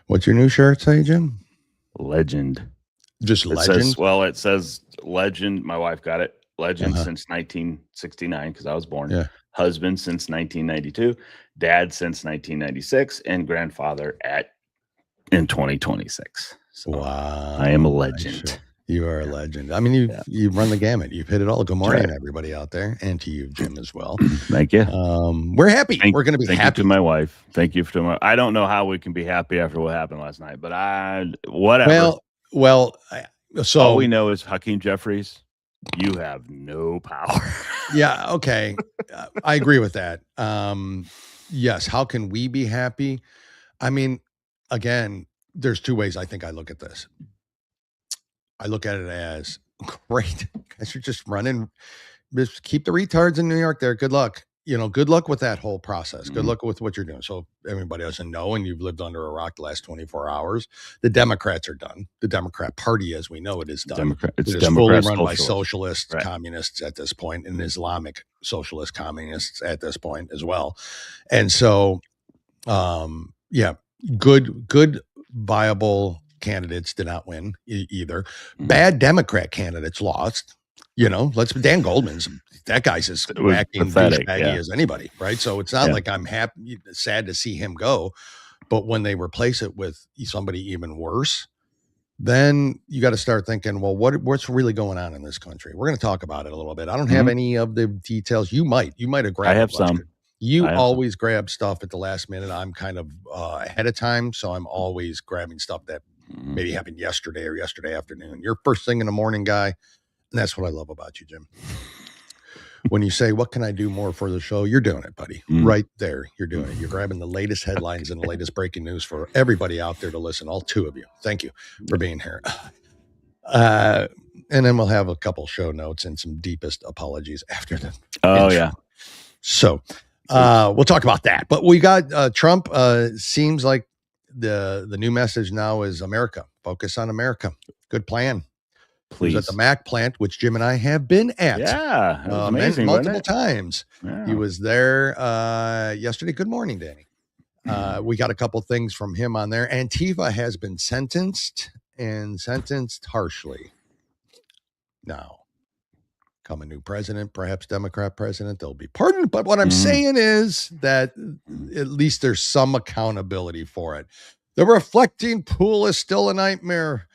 What's your new shirt say, Jim? Legend. Just legend? It says legend. My wife got it. Legend since 1969 because I was born. Yeah. Husband since 1992. Dad since 1996. And grandfather in 2026. So wow. I am a legend. You are a legend. I mean, you've run the gamut. You've hit it all. Good morning, everybody out there. And to you, Jim, as well. Thank you. We're happy. We're going to be happy. Thank you to my wife. Thank you to my. I don't know how we can be happy after what happened last night, but whatever. So all we know is Hakeem Jeffries, you have no power. Yeah. Okay. I agree with that. Yes. How can we be happy? I mean, again, there's two ways I think I look at this. I look at it as great. Guys are just running. Just keep the retards in New York there. Good luck. Good luck with that whole process. Good luck with what you're doing. So everybody doesn't know, and you've lived under a rock the last 24 hours. The Democrats are done. The Democrat Party, as we know it, is done. It's fully run by socialists, communists at this point, and Islamic socialist communists at this point as well. And so, good, viable candidates did not win either. Bad Democrat candidates lost. Dan Goldman's, that guy's as whacking douchebaggy as anybody, right? So it's not like I'm sad to see him go, but when they replace it with somebody even worse, then you got to start thinking, well, what's really going on in this country? We're going to talk about it a little bit. I don't have any of the details. You might have grabbed. I have some. You always grab stuff at the last minute. I'm kind of ahead of time, so I'm always grabbing stuff that maybe happened yesterday or yesterday afternoon. You're first thing in the morning guy, and that's what I love about you, Jim. When you say, what can I do more for the show? You're doing it, buddy. Right there. You're doing it. You're grabbing the latest headlines and the latest breaking news for everybody out there to listen. All two of you. Thank you for being here. And then we'll have a couple show notes and some deepest apologies after the intro. Yeah. So we'll talk about that. But we got Trump. Seems like the new message now is America. Focus on America. Good plan. Please. He was at the Mack plant, which Jim and I have been at. Yeah, it was amazing, multiple times. Yeah. He was there yesterday. Good morning, Danny. We got a couple things from him on there. Antifa has been sentenced harshly. Now, come a new president, perhaps Democrat president, they'll be pardoned. But what I'm saying is that at least there's some accountability for it. The reflecting pool is still a nightmare.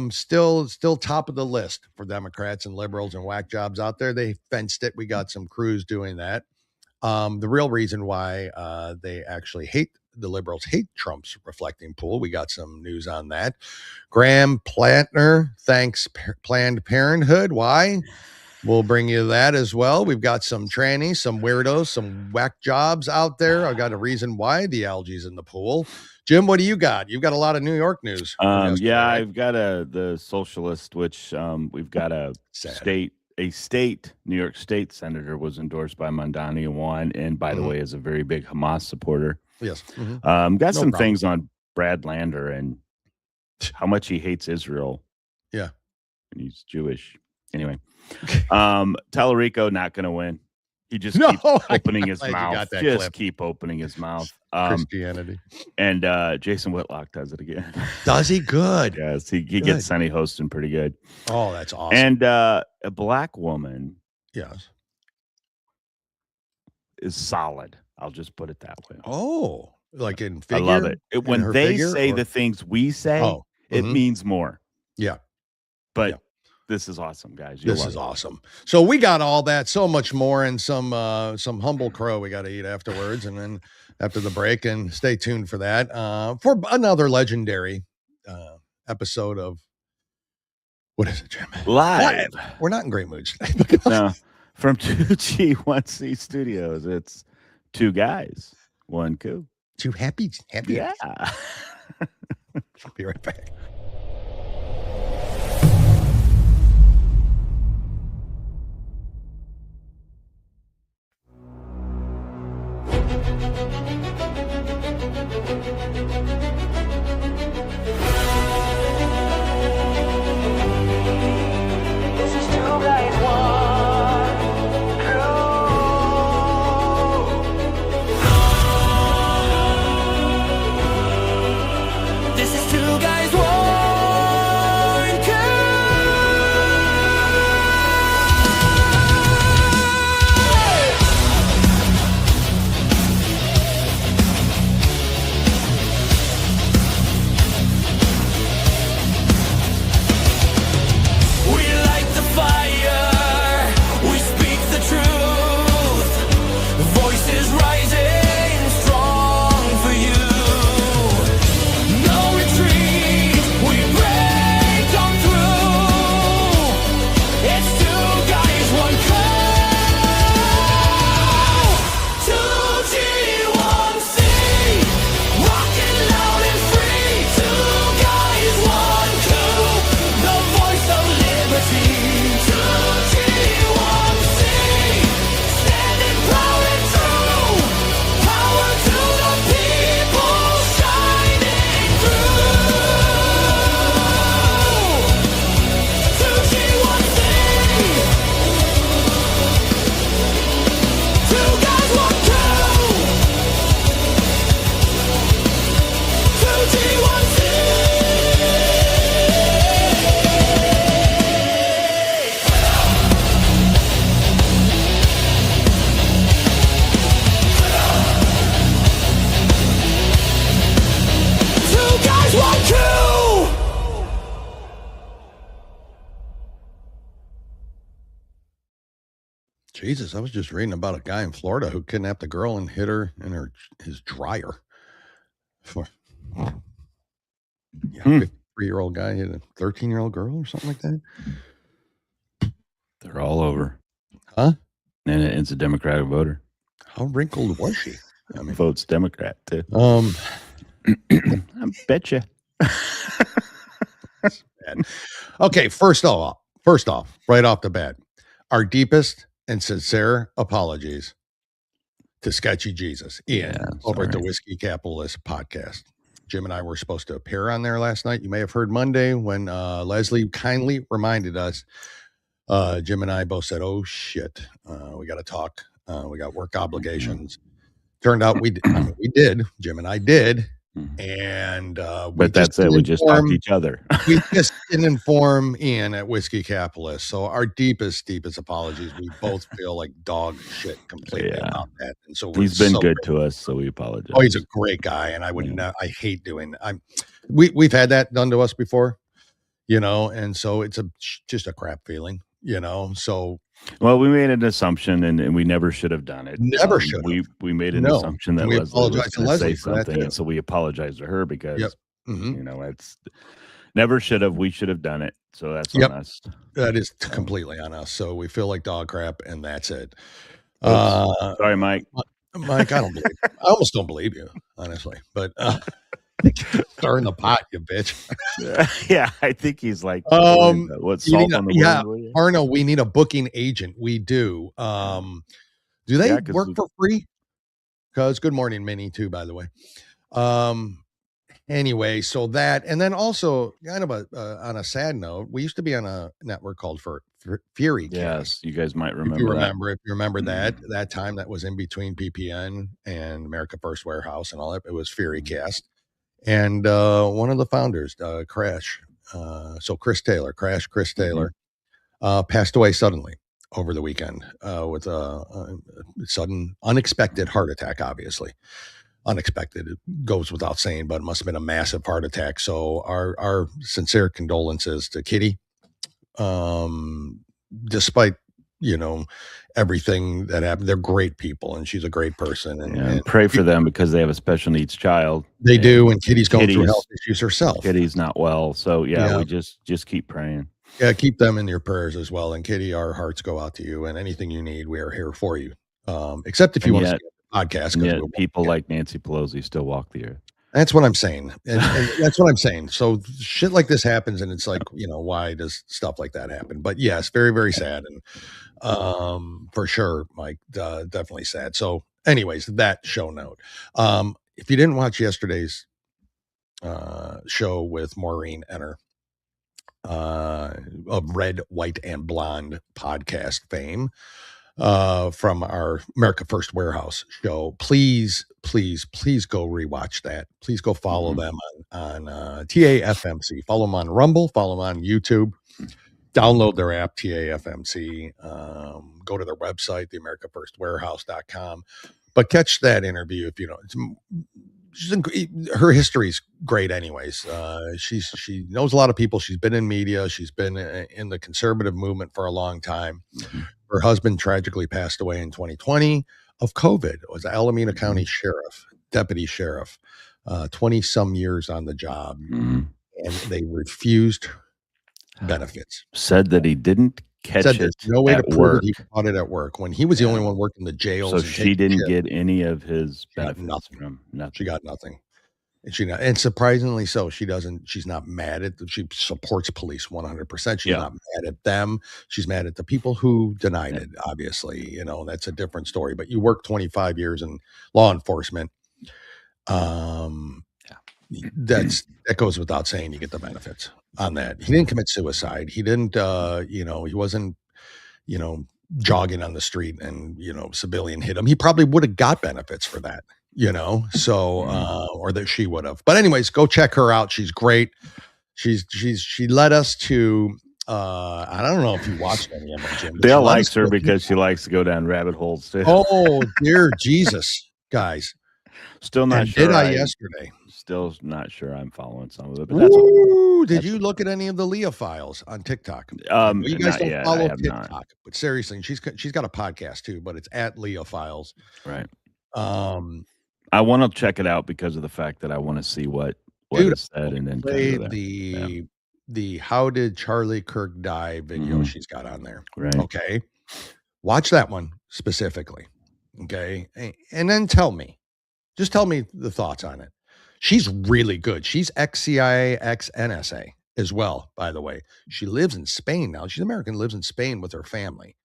Still top of the list for Democrats and liberals and whack jobs out there. They fenced it. We got some crews doing that. The real reason why the liberals hate Trump's reflecting pool. We got some news on that. Graham Plantner thanks Planned Parenthood. Why? We'll bring you that as well. We've got some trannies, some weirdos, some whack jobs out there. I got a reason why the algae's in the pool. Jim, what do you got? You've got a lot of New York news. Right? I've got the socialist, which we've got a New York State senator was endorsed by Mondani and won, and by the way, is a very big Hamas supporter. Yes. Got some things on Brad Lander and how much he hates Israel. Yeah. And he's Jewish. Anyway, Tallarico not going to win. He just keeps opening his mouth. Keep opening his mouth. Christianity. And Jason Whitlock does it again. Does he? Good. Yes, he gets Sunny hosting pretty good. Oh, that's awesome. And a black woman. Yes. Is solid. I'll just put it that way. Oh, like in figure? I love it. When they say the things we say, it means more. Yeah. But this is awesome, guys. This is awesome. So we got all that, so much more, and some humble crow we got to eat afterwards, and then after the break. And stay tuned for that for another legendary episode of what is it, Jim? Live. We're not in great moods today. No, from 2G1C Studios, it's two guys, one coup. Two happy. Yeah. I'll be right back. Jesus, I was just reading about a guy in Florida who kidnapped a girl and hid her in his dryer. For 53-year-old guy hit a 13-year-old girl or something like that. They're all over. Huh? And it's a Democratic voter. How wrinkled was she? I mean, votes Democrat too. I bet you. Okay, first off, right off the bat, our deepest and sincere apologies to Sketchy Jesus, Ian, over at the Whiskey Capitalist podcast. Jim and I were supposed to appear on there last night. You may have heard Monday when Leslie kindly reminded us. Jim and I both said, "Oh shit, we got to talk. We got work obligations." Turned out we did. Jim and I did. And but that's it. We just talked to each other. We just didn't inform Ian at Whiskey Capitalist. So our deepest apologies. We both feel like dog shit completely about that. And so he's been good to us, so we apologize. Oh, he's a great guy, and I would not. I hate doing. We've had that done to us before, and so it's just a crap feeling, So. Well, we made an assumption, and we never should have done it. Never should. We made an assumption that Leslie was going to say something, and so we apologized to her because it's never should have. We should have done it. So that's on us. That is completely on us. So we feel like dog crap, and that's it. Sorry, Mike. Mike, I almost don't believe you, honestly, but. Stirring the pot, you bitch. Yeah, I think he's like, what's salt on the wound? Arno, we need a booking agent. We do. Do they work for free? Because good morning, Minnie, too, by the way. Anyway, so that, and then also kind of on a sad note, we used to be on a network called Fury. Yes, you guys might remember. If you remember that time that was in between PPN and America First Warehouse and all that, it was Fury Cast. And one of the founders, Chris Taylor, passed away suddenly over the weekend with a sudden, unexpected heart attack, obviously. Unexpected, it goes without saying, but it must have been a massive heart attack. So our sincere condolences to Kitty. Despite, everything that happened, they're great people, and she's a great person. And pray for them because they have a special needs child. They do, and Kitty's going through health issues herself. Kitty's not well, so we just keep praying. Yeah, keep them in your prayers as well. And Kitty, our hearts go out to you, and anything you need, we are here for you. Except if you want to see the podcast. And yet people like Nancy Pelosi still walk the earth. That's what I'm saying. And that's what I'm saying. So shit like this happens, and it's like, why does stuff like that happen? But yes, very, very sad. And for sure, Mike, definitely sad. So anyways, that show note. If you didn't watch yesterday's show with Maureen Enner of Red, White, and Blonde podcast fame, from our America First Warehouse show, please go rewatch that. Please go follow them on TAFMC. Follow them on Rumble. Follow them on YouTube. Download their app, TAFMC. Go to their website, theamericafirstwarehouse.com. But catch that interview if you know. Her history's great anyways. She knows a lot of people. She's been in media. She's been in the conservative movement for a long time. Her husband tragically passed away in 2020 of COVID. It was Alameda County deputy sheriff, 20 some years on the job. And they refused benefits. Said that he didn't catch it. There's no way to prove it. He caught it at work when he was the only one working the jails. So she didn't get any of his benefits from nothing. She got nothing. And surprisingly so, she's not mad at she supports police 100%. She's not mad at them. She's mad at the people who denied it. Obviously, that's a different story, but you work 25 years in law enforcement. That goes without saying. You get the benefits on that. He didn't commit suicide. He didn't, he wasn't, jogging on the street and, civilian hit him. He probably would have got benefits for that. Or that she would have. But anyways, go check her out. She's great. She led us to I don't know if you watched any of them, Jim. Dale likes her because she likes to go down rabbit holes too. Oh dear Jesus, guys. Still not sure. Did I yesterday? Still not sure I'm following some of it, but that's did you look at any of the Leah files on TikTok? Well, you guys don't yet, follow TikTok, but seriously, she's got a podcast too, but it's at Leah Files. Right. I want to check it out because of the fact that I want to see what is said, and then play the How Did Charlie Kirk Die video she's got on there. Right. Okay. Watch that one specifically. Okay. And then tell me the thoughts on it. She's really good. She's ex-CIA, ex-NSA as well, by the way. She lives in Spain now. She's American, lives in Spain with her family.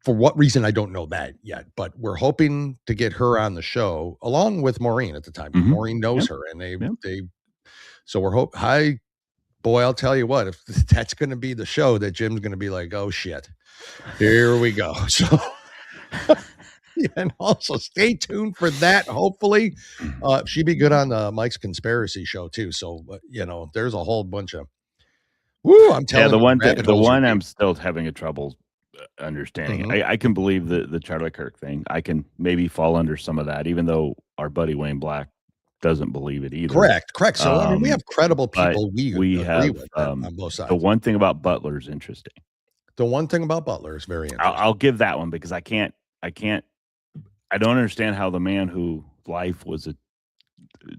For what reason, I don't know that yet, but we're hoping to get her on the show along with Maureen at the time. Maureen knows her, and so we're boy, I'll tell you what, if that's going to be the show, that Jim's going to be like, oh shit, here we go. So, and also stay tuned for that. Hopefully, she'd be good on Mike's conspiracy show too. So, there's a whole bunch of, I'm telling you, the one I'm still having a trouble understanding. I can believe the Charlie Kirk thing. I can maybe fall under some of that, even though our buddy Wayne Black doesn't believe it either. Correct. So I mean, we have credible people we agree with on both sides. The one thing about Butler is interesting. The one thing about Butler is very interesting. I'll give that one because I don't understand how the man who life was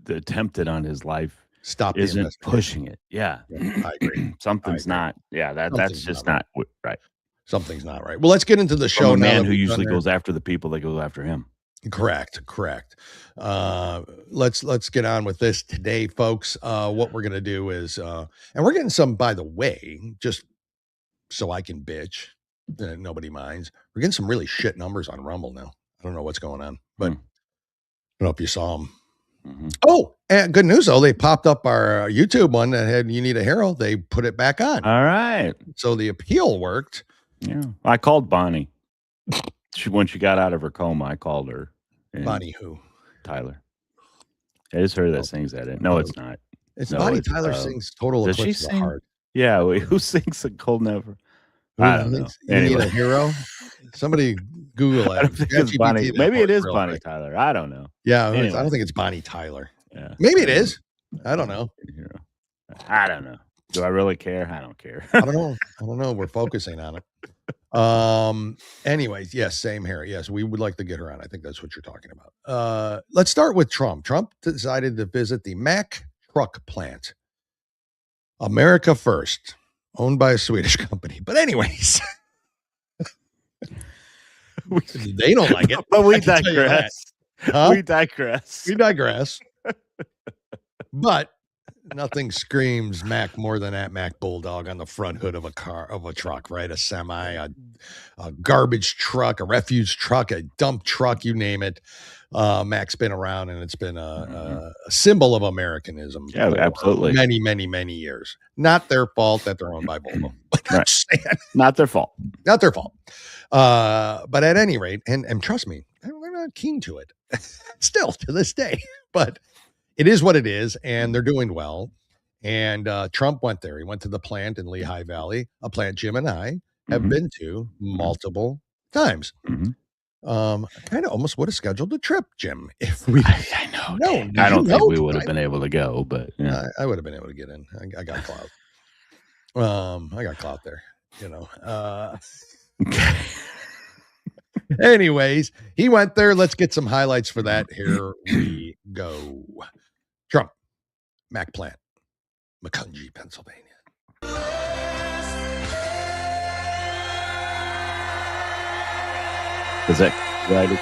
attempted on his life isn't pushing it. Yeah, I agree. Something's not. Yeah, that's just not right. Something's not right. Well, let's get into the show. A man who usually goes after the people that go after him. Correct. Let's get on with this today, folks. What we're gonna do is, and we're getting some, by the way, just so I can bitch, nobody minds. We're getting some really shit numbers on Rumble now. I don't know what's going on, but I don't know if you saw them. Oh, and good news though, they popped up our YouTube one that had "You Need a Hero." They put it back on. All right, so the appeal worked. Yeah, I called Bonnie. When she got out of her coma, I called her. Bonnie who? Tyler. It is her that sings that. No, it's not. It's Bonnie Tyler sings "Total Eclipse of the Heart." Yeah, who sings "A Cold Never"? I don't know. You Need a Hero? Somebody Google it. Maybe it is Bonnie Tyler. I don't know. Yeah, I don't think it's Bonnie Tyler. Yeah, maybe it is. I don't know. I don't know. Do I really care? I don't care. I don't know. We're focusing on it. Anyways, yes, same here. Yes, we would like to get her on. I think that's what you're talking about. Let's start with Trump. Trump decided to visit the Mack Truck Plant. America first, owned by a Swedish company. But anyways, they don't like it. But we digress. We digress. But nothing screams Mack more than that Mack Bulldog on the front hood of a truck, right? A semi, a garbage truck, a refuse truck, a dump truck, you name it. Mack's been around, and it's been a symbol of Americanism. Yeah, absolutely. Many, many, many years. Not their fault that they're owned by Volvo. Right. Not their fault. Not their fault. But at any rate, and trust me, they're not keen to it still to this day. But it is what it is, and they're doing well. And Trump went there. He went to the plant in Lehigh Valley, a plant Jim and I have been to multiple times. I kind of almost would have scheduled a trip, Jim, if we. I know. No, I don't think we would have been able to go, but yeah. I would have been able to get in. I got clout. I got clout there. Anyways, he went there. Let's get some highlights for that. Here we go. Trump, Mack Plant, Macungie, Pennsylvania. Is that copyrighted?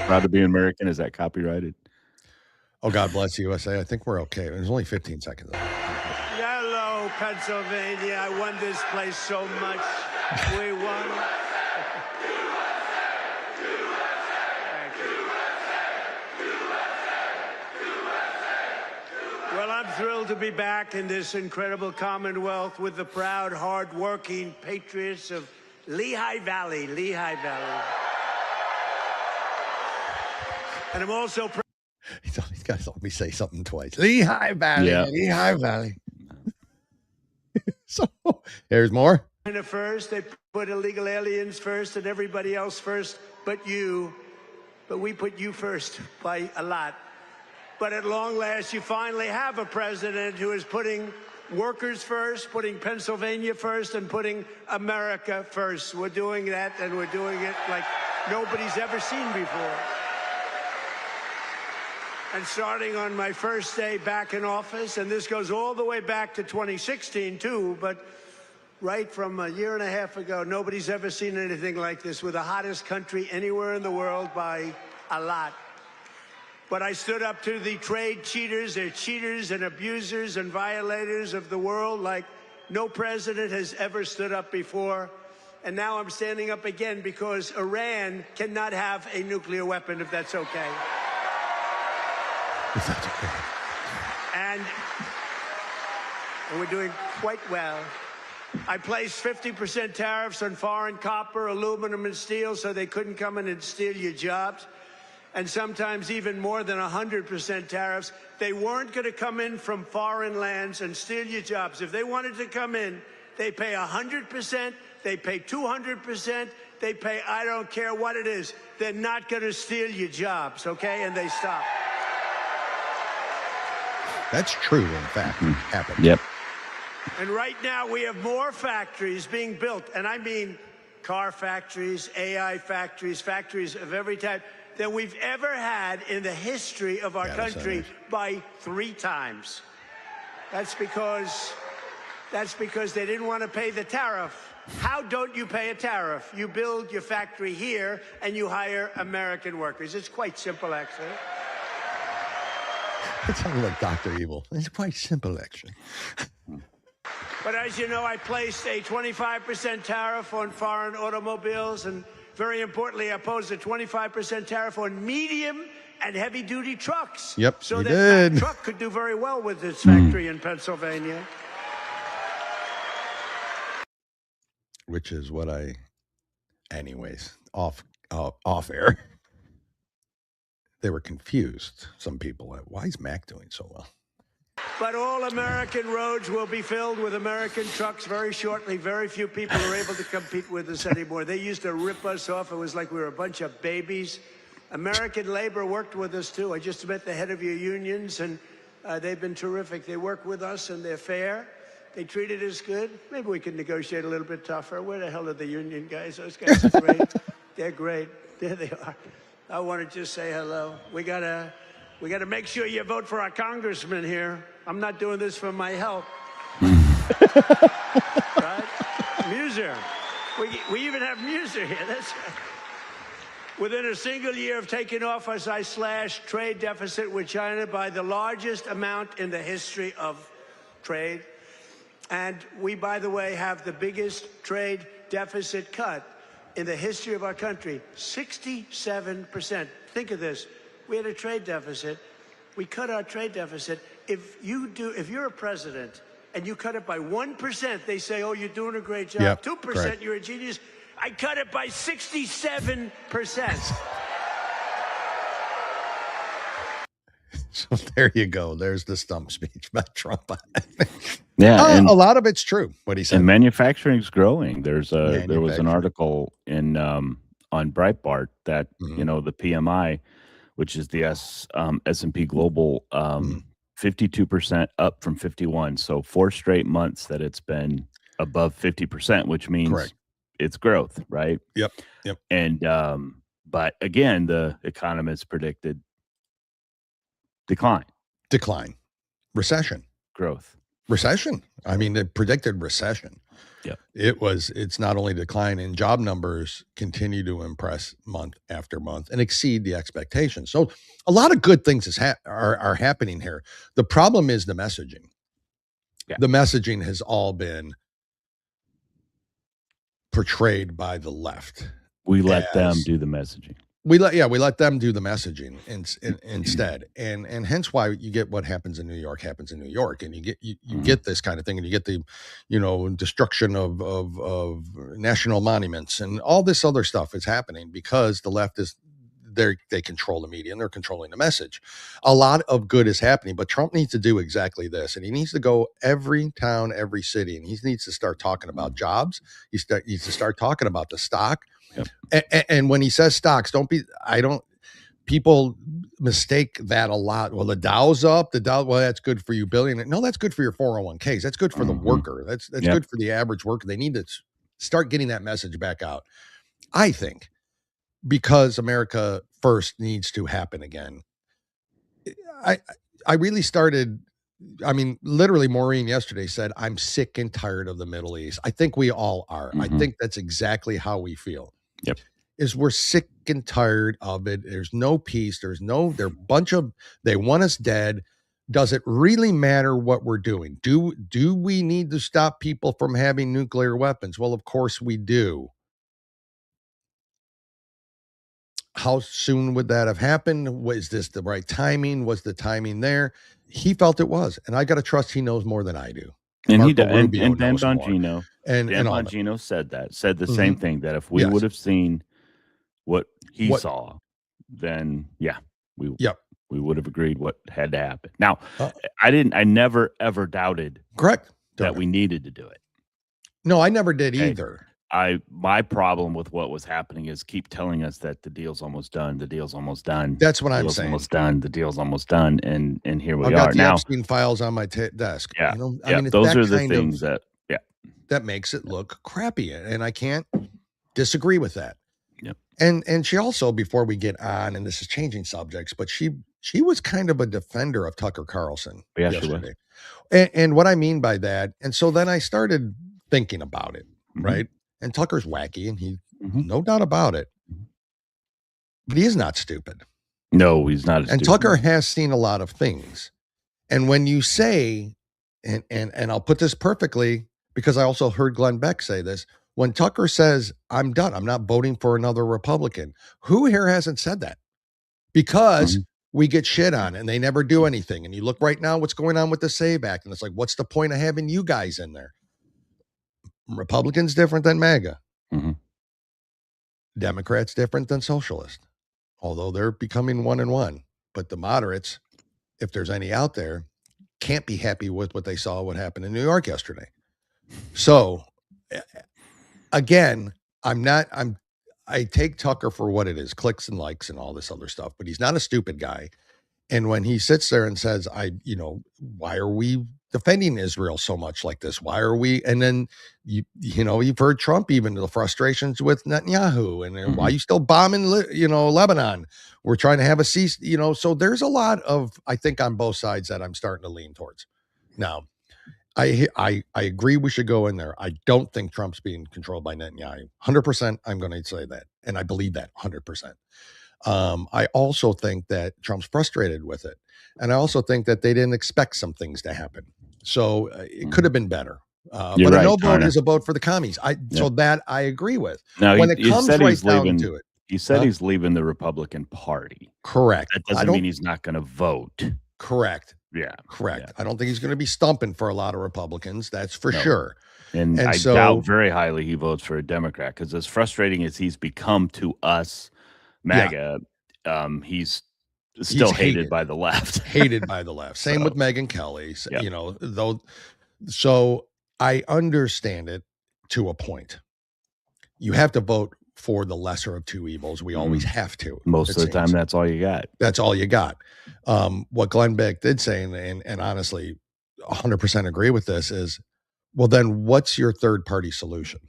Proud to be American. Is that copyrighted? Oh, God bless USA. I think we're okay. There's only 15 seconds. Hello, Pennsylvania. I won this place so much. We won. Well, I'm thrilled to be back in this incredible Commonwealth with the proud, hard-working patriots of Lehigh Valley. And I'm also he's got to let me say something twice. Lehigh Valley. Yeah. Lehigh Valley. So there's more. First, they put illegal aliens first and everybody else first, but you. but we put you first by a lot. But at long last, you finally have a president who is putting workers first, putting Pennsylvania first, and putting America first. We're doing that, and we're doing it like nobody's ever seen before. And starting on my first day back in office, and this goes all the way back to 2016, too, but right from a year and a half ago, nobody's ever seen anything like this. We're the hottest country anywhere in the world by a lot. But I stood up to the trade cheaters. They're cheaters and abusers and violators of the world like no president has ever stood up before. And now I'm standing up again because Iran cannot have a nuclear weapon, if that's okay. If that's okay. And we're doing quite well. I placed 50% tariffs on foreign copper, aluminum, and steel so they couldn't come in and steal your jobs. And sometimes even more than 100% tariffs. They weren't going to come in from foreign lands and steal your jobs. If they wanted to come in, they pay 100%, they pay 200%, they pay I don't care what it is. They're not going to steal your jobs, okay? And they stop. That's true, in fact. Happened. Yep. And right now we have more factories being built, and I mean car factories, AI factories, factories of every type, than we've ever had in the history of our country by 3 times. That's because they didn't want to pay the tariff. How don't you pay a tariff? You build your factory here and you hire American workers. It's quite simple, actually. It sounds like Dr. Evil. It's quite simple, actually. But as you know, I placed a 25% tariff on foreign automobiles, and very importantly, I posed a 25% tariff on medium and heavy-duty trucks. Yep, so you that did. Mack Truck could do very well with its factory in Pennsylvania. Which is what anyways, off air. They were confused, some people. Why is Mack doing so well? But all American roads will be filled with American trucks very shortly. Very few people are able to compete with us anymore. They used to rip us off. It was like we were a bunch of babies. American labor worked with us, too. I just met the head of your unions, and they've been terrific. They work with us, and they're fair. They treated us good. Maybe we could negotiate a little bit tougher. Where the hell are the union guys? Those guys are great. They're great. There they are. I want to just say hello. We gotta make sure you vote for our congressman here. I'm not doing this for my help. Right? Muser. We even have Muser here. That's right. Within a single year of taking office, I slashed trade deficit with China by the largest amount in the history of trade. And we, by the way, have the biggest trade deficit cut in the history of our country, 67%. Think of this. We had a trade deficit. We cut our trade deficit. If you're a president and you cut it by 1%, they say, oh, you're doing a great job. Yep, 2%, correct. You're a genius. I cut it by 67%. So there you go. There's the stump speech by Trump. Yeah, a lot of it's true what he said. And manufacturing's growing. There was an article in on Breitbart that the PMI, which is the S&P Global, 52% up from 51. So 4 straight months that it's been above 50%, which means Correct. It's growth, right? Yep. And but again, the economists predicted decline, recession, growth. Recession. I mean, they predicted recession. Yeah. It's not only decline in job numbers continue to impress month after month and exceed the expectations. So a lot of good things are happening here. The problem is the messaging. Yeah. The messaging has all been portrayed by the left. We let them do the messaging. We let them do the messaging instead, and hence why you get what happens in New York, and you get this kind of thing, and you get the, destruction of national monuments and all this other stuff is happening because the left is they control the media and they're controlling the message. A lot of good is happening, but Trump needs to do exactly this, and he needs to go every town, every city, and he needs to start talking about jobs. He needs to start talking about the stock. Yep. And when he says stocks, people mistake that a lot. Well, the Dow's up. Well, that's good for you billionaire. No, that's good for your 401ks. That's good for the worker. That's good for the average worker. They need to start getting that message back out. I think because America first needs to happen again. I really started. I mean, literally, Maureen yesterday said, "I'm sick and tired of the Middle East." I think we all are. I think that's exactly how we feel. Yep. Is we're sick and tired of it. There's no peace. They're they want us dead. Does it really matter what we're doing? Do we need to stop people from having nuclear weapons? Well, of course we do. How soon would that have happened? Was this the right timing? Was the timing there? He felt it was, and I got to trust he knows more than I do. And Marco Rubio and Dan Bongino and Bongino said the same thing, that if we would have seen what he saw, then we would have agreed what had to happen. Now, I never ever doubted that we needed to do it. No, I never did either. My problem with what was happening is keep telling us that the deal's almost done. The deal's almost done. That's what I'm saying. Almost done. The deal's almost done. And here we are. I've got the Epstein files on my desk. Yeah. I mean, those are the things that makes it look crappy. And I can't disagree with that. Yep. And she also, before we get on, and this is changing subjects, but she was kind of a defender of Tucker Carlson yesterday. And what I mean by that, and so then I started thinking about it, right? And Tucker's wacky, and he, no doubt about it. But he is not stupid. No, he's not. And Tucker has seen a lot of things. And when you say, and I'll put this perfectly, because I also heard Glenn Beck say this, when Tucker says, "I'm done, I'm not voting for another Republican," who here hasn't said that? Because we get shit on and they never do anything. And you look right now, what's going on with the SAVE Act, and it's like, what's the point of having you guys in there? Republicans different than MAGA. Democrats different than socialist, although they're becoming one and one. But the moderates, if there's any out there, can't be happy with what they saw what happened in New York yesterday. So again, I take Tucker for what it is, clicks and likes and all this other stuff, but he's not a stupid guy. And when he sits there and says, why are we defending Israel so much like this? Why are we? And then you've heard Trump, even the frustrations with Netanyahu, and why are you still bombing, Lebanon? We're trying to have a cease, so there's a lot of, I think, on both sides that I'm starting to lean towards. Now, I agree we should go in there. I don't think Trump's being controlled by Netanyahu. 100%, I'm going to say that. And I believe that 100%. I also think that Trump's frustrated with it. And I also think that they didn't expect some things to happen. So it could have been better. But a no vote is a vote for the commies. So that I agree with. Now, when it comes right down to it. He said he's leaving the Republican Party. Correct. That doesn't mean he's not going to vote. Correct. Yeah. Correct. Yeah. I don't think he's going to be stumping for a lot of Republicans. That's for sure. And I doubt very highly he votes for a Democrat, because as frustrating as he's become to us, MAGA, he's still hated by the left. Hated by the left. Same with Megyn Kelly, though. So I understand it to a point. You have to vote for the lesser of two evils. We always have to. Most of the time, that's all you got. That's all you got. What Glenn Beck did say, and honestly, 100% agree with this, is, well, then what's your third party solution?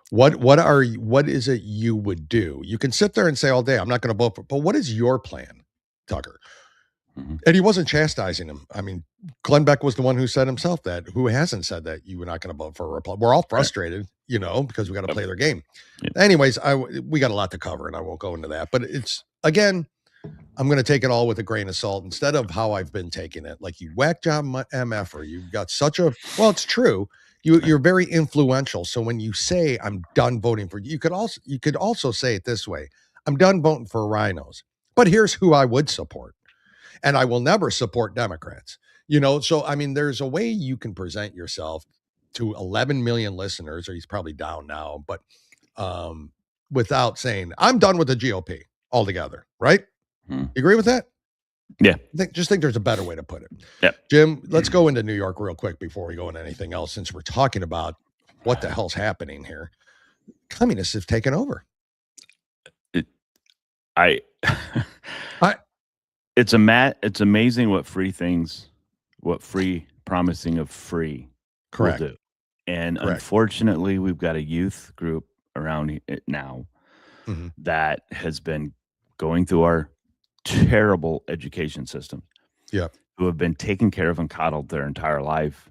What is it you would do? You can sit there and say all day, I'm not going to vote for, but what is your plan, Tucker? And he wasn't chastising him. I mean, Glenn Beck was the one who said himself that. Who hasn't said that you were not going to vote for a Republican? We're all frustrated, because we got to play their game. Anyways, we got a lot to cover, and I won't go into that. But it's, again, I'm going to take it all with a grain of salt instead of how I've been taking it. Like, you whack job MFer, you've got such a, well, it's true. You're very influential. So when you say I'm done voting for you, you could also say it this way: I'm done voting for rhinos, but here's who I would support. And I will never support Democrats, So, I mean, there's a way you can present yourself to 11 million listeners, or he's probably down now, but without saying, I'm done with the GOP altogether, right? You agree with that? Yeah. Just think there's a better way to put it. Yeah. Jim, let's go into New York real quick before we go into anything else, since we're talking about what the hell's happening here. Communists have taken over. It's amazing what free promising of free Correct. will do. And Correct. Unfortunately, we've got a youth group around it now that has been going through our terrible education system. Yeah. Who have been taken care of and coddled their entire life,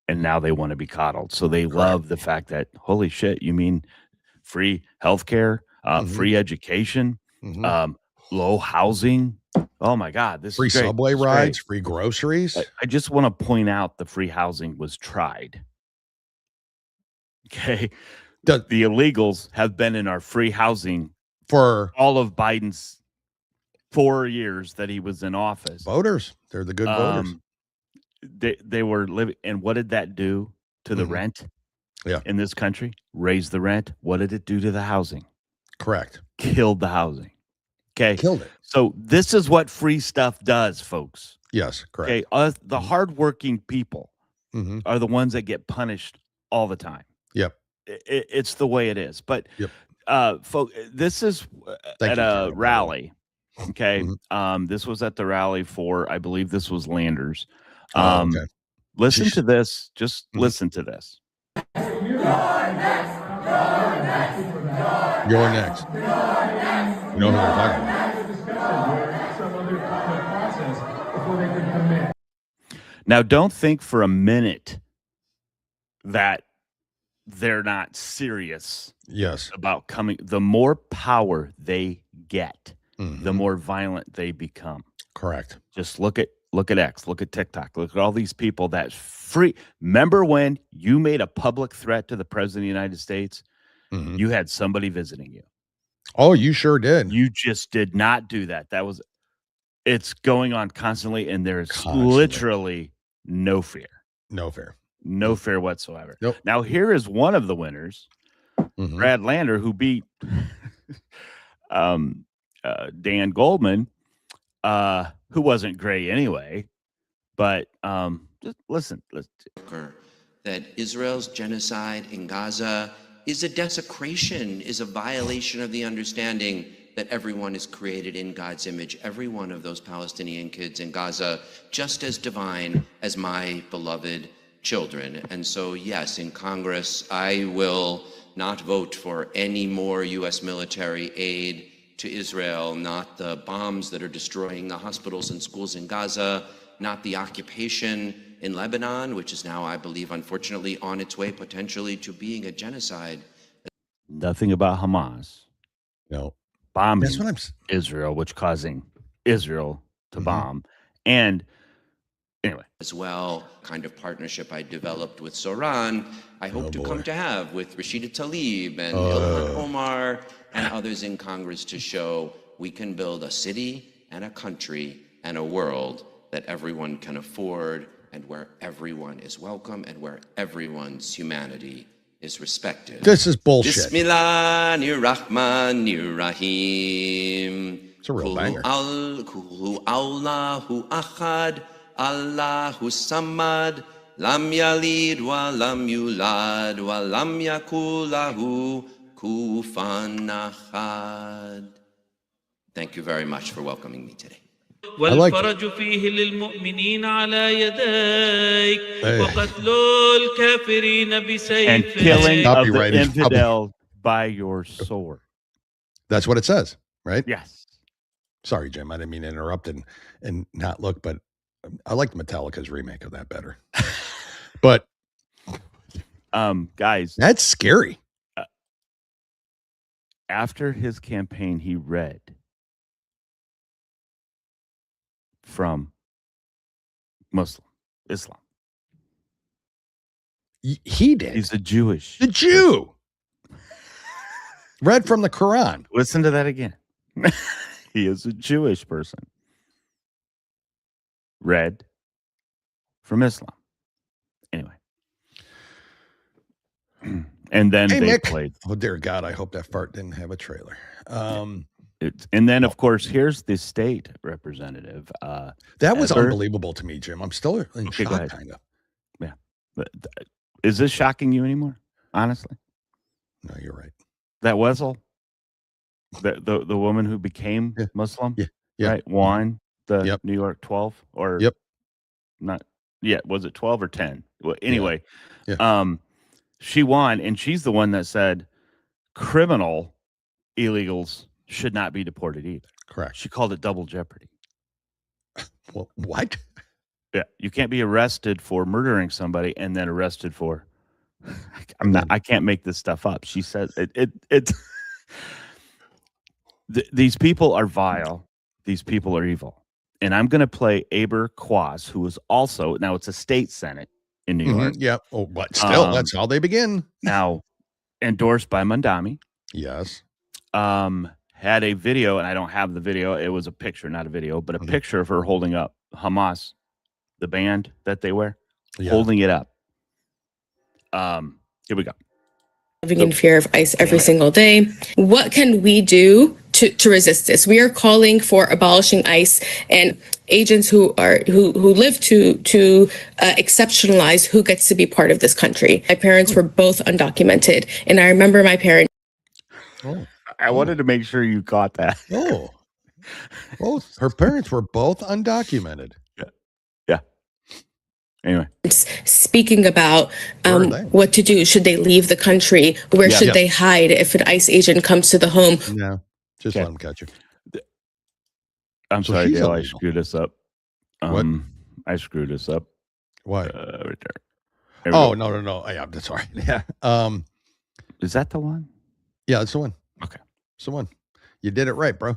and now they want to be coddled. So they love the fact that, holy shit, you mean free healthcare, free education, low housing. Oh my God, this free is great. subway rides, free groceries. I just want to point out the free housing was tried. Okay. The illegals have been in our free housing for all of Biden's 4 years that he was in office. Voters. They're the good voters. They were living. And what did that do to the rent in this country? Raise the rent. What did it do to the housing? Correct. Killed the housing. Okay. Killed it. So this is what free stuff does, folks. Yes, correct. Okay. The hardworking people are the ones that get punished all the time. Yep. It's the way it is. But, folks, this is at a rally. Okay. This was at the rally for, I believe this was Landers. Listen to this. Just listen to this. You're next. You know who we're talking about. Now, don't think for a minute that they're not serious. Yes. About coming. The more power they get, the more violent they become. Correct. Just look at X, look at TikTok, look at all these people that free. Remember when you made a public threat to the president of the United States? You had somebody visiting you. Oh, you sure did. You just did not do that. It's going on constantly, and there's literally no fear. No fear. No fear whatsoever. Nope. Now, here is one of the winners, Brad Lander, who beat Dan Goldman, who wasn't gray anyway, but just listen. That Israel's genocide in Gaza is a desecration, is a violation of the understanding that everyone is created in God's image. Every one of those Palestinian kids in Gaza, just as divine as my beloved children. And so, yes, in Congress, I will not vote for any more U.S. military aid to Israel, not the bombs that are destroying the hospitals and schools in Gaza, not the occupation in Lebanon, which is now, I believe, unfortunately, on its way potentially to being a genocide. Nothing about Hamas. No. Bombing Israel, which causing Israel to bomb. And anyway. As well, kind of partnership I developed with Soran, I hope to come to have with Rashida Tlaib and Ilhan Omar and others in Congress to show we can build a city and a country and a world that everyone can afford and where everyone is welcome and where everyone's humanity is respected. This is bullshit. Bismillahirrahmanirrahim. It's a real banger. Kulu Allahu Ahad, Allahu Samad, Lam Yalid wa Lam Yulad wa Lam Yakul lahu Kufuwan Ahad. Thank you very much for welcoming me today. والفرج فيه للمؤمنين على يديك وقتل الكافرين بسيفك and killing of the infidel by your sword. That's what it says, right? Yes. Sorry, Jim. I didn't mean to interrupt and not look, but I liked Metallica's remake of that better. But guys, that's scary. After his campaign, he read from Islam. He did. He's a Jewish. The Jew. Read from the Quran. Listen to that again. He is a Jewish person. Read from Islam. Anyway. And then they Mick. played. Oh, dear God. I hope that fart didn't have a trailer. And then, of course, here's the state representative. That was unbelievable to me, Jim. I'm still in shock, kind of. Yeah. But, is this shocking you anymore? Honestly? No, you're right. That Wessel? The woman who became Muslim, right? Won the New York 12 or not? Yeah, was it 12 or 10? Well, anyway, she won, and she's the one that said criminal illegals should not be deported either. Correct. She called it double jeopardy. Well, what? Yeah, you can't be arrested for murdering somebody and then arrested for. I can't make this stuff up. She said it. These people are vile. These people are evil. And I'm going to play Aber Quaz, who is also, now it's a state senate in New York. Yeah. Oh, but still, that's how they begin. Now, endorsed by Mandami. Yes. Had a video, and I don't have the video. It was a picture, not a video, but a picture of her holding up Hamas, the band that they wear, holding it up. Here we go. Living in fear of ICE every single day. What can we do to resist this? We are calling for abolishing ICE and agents who live to exceptionalize who gets to be part of this country. My parents were both undocumented, and I remember my parents. I wanted to make sure you caught that. Both her parents were both undocumented. Yeah. Anyway, speaking about what to do. Should they leave the country? Where should they hide if an ICE agent comes to the home? No, just let them catch you. I'm sorry, Dale. I screwed this up. What? I screwed this up. Why? Right there. Oh, no. Yeah, that's all right. Yeah. Is that the one? Yeah, that's the one. Okay. It's the one. You did it right, bro.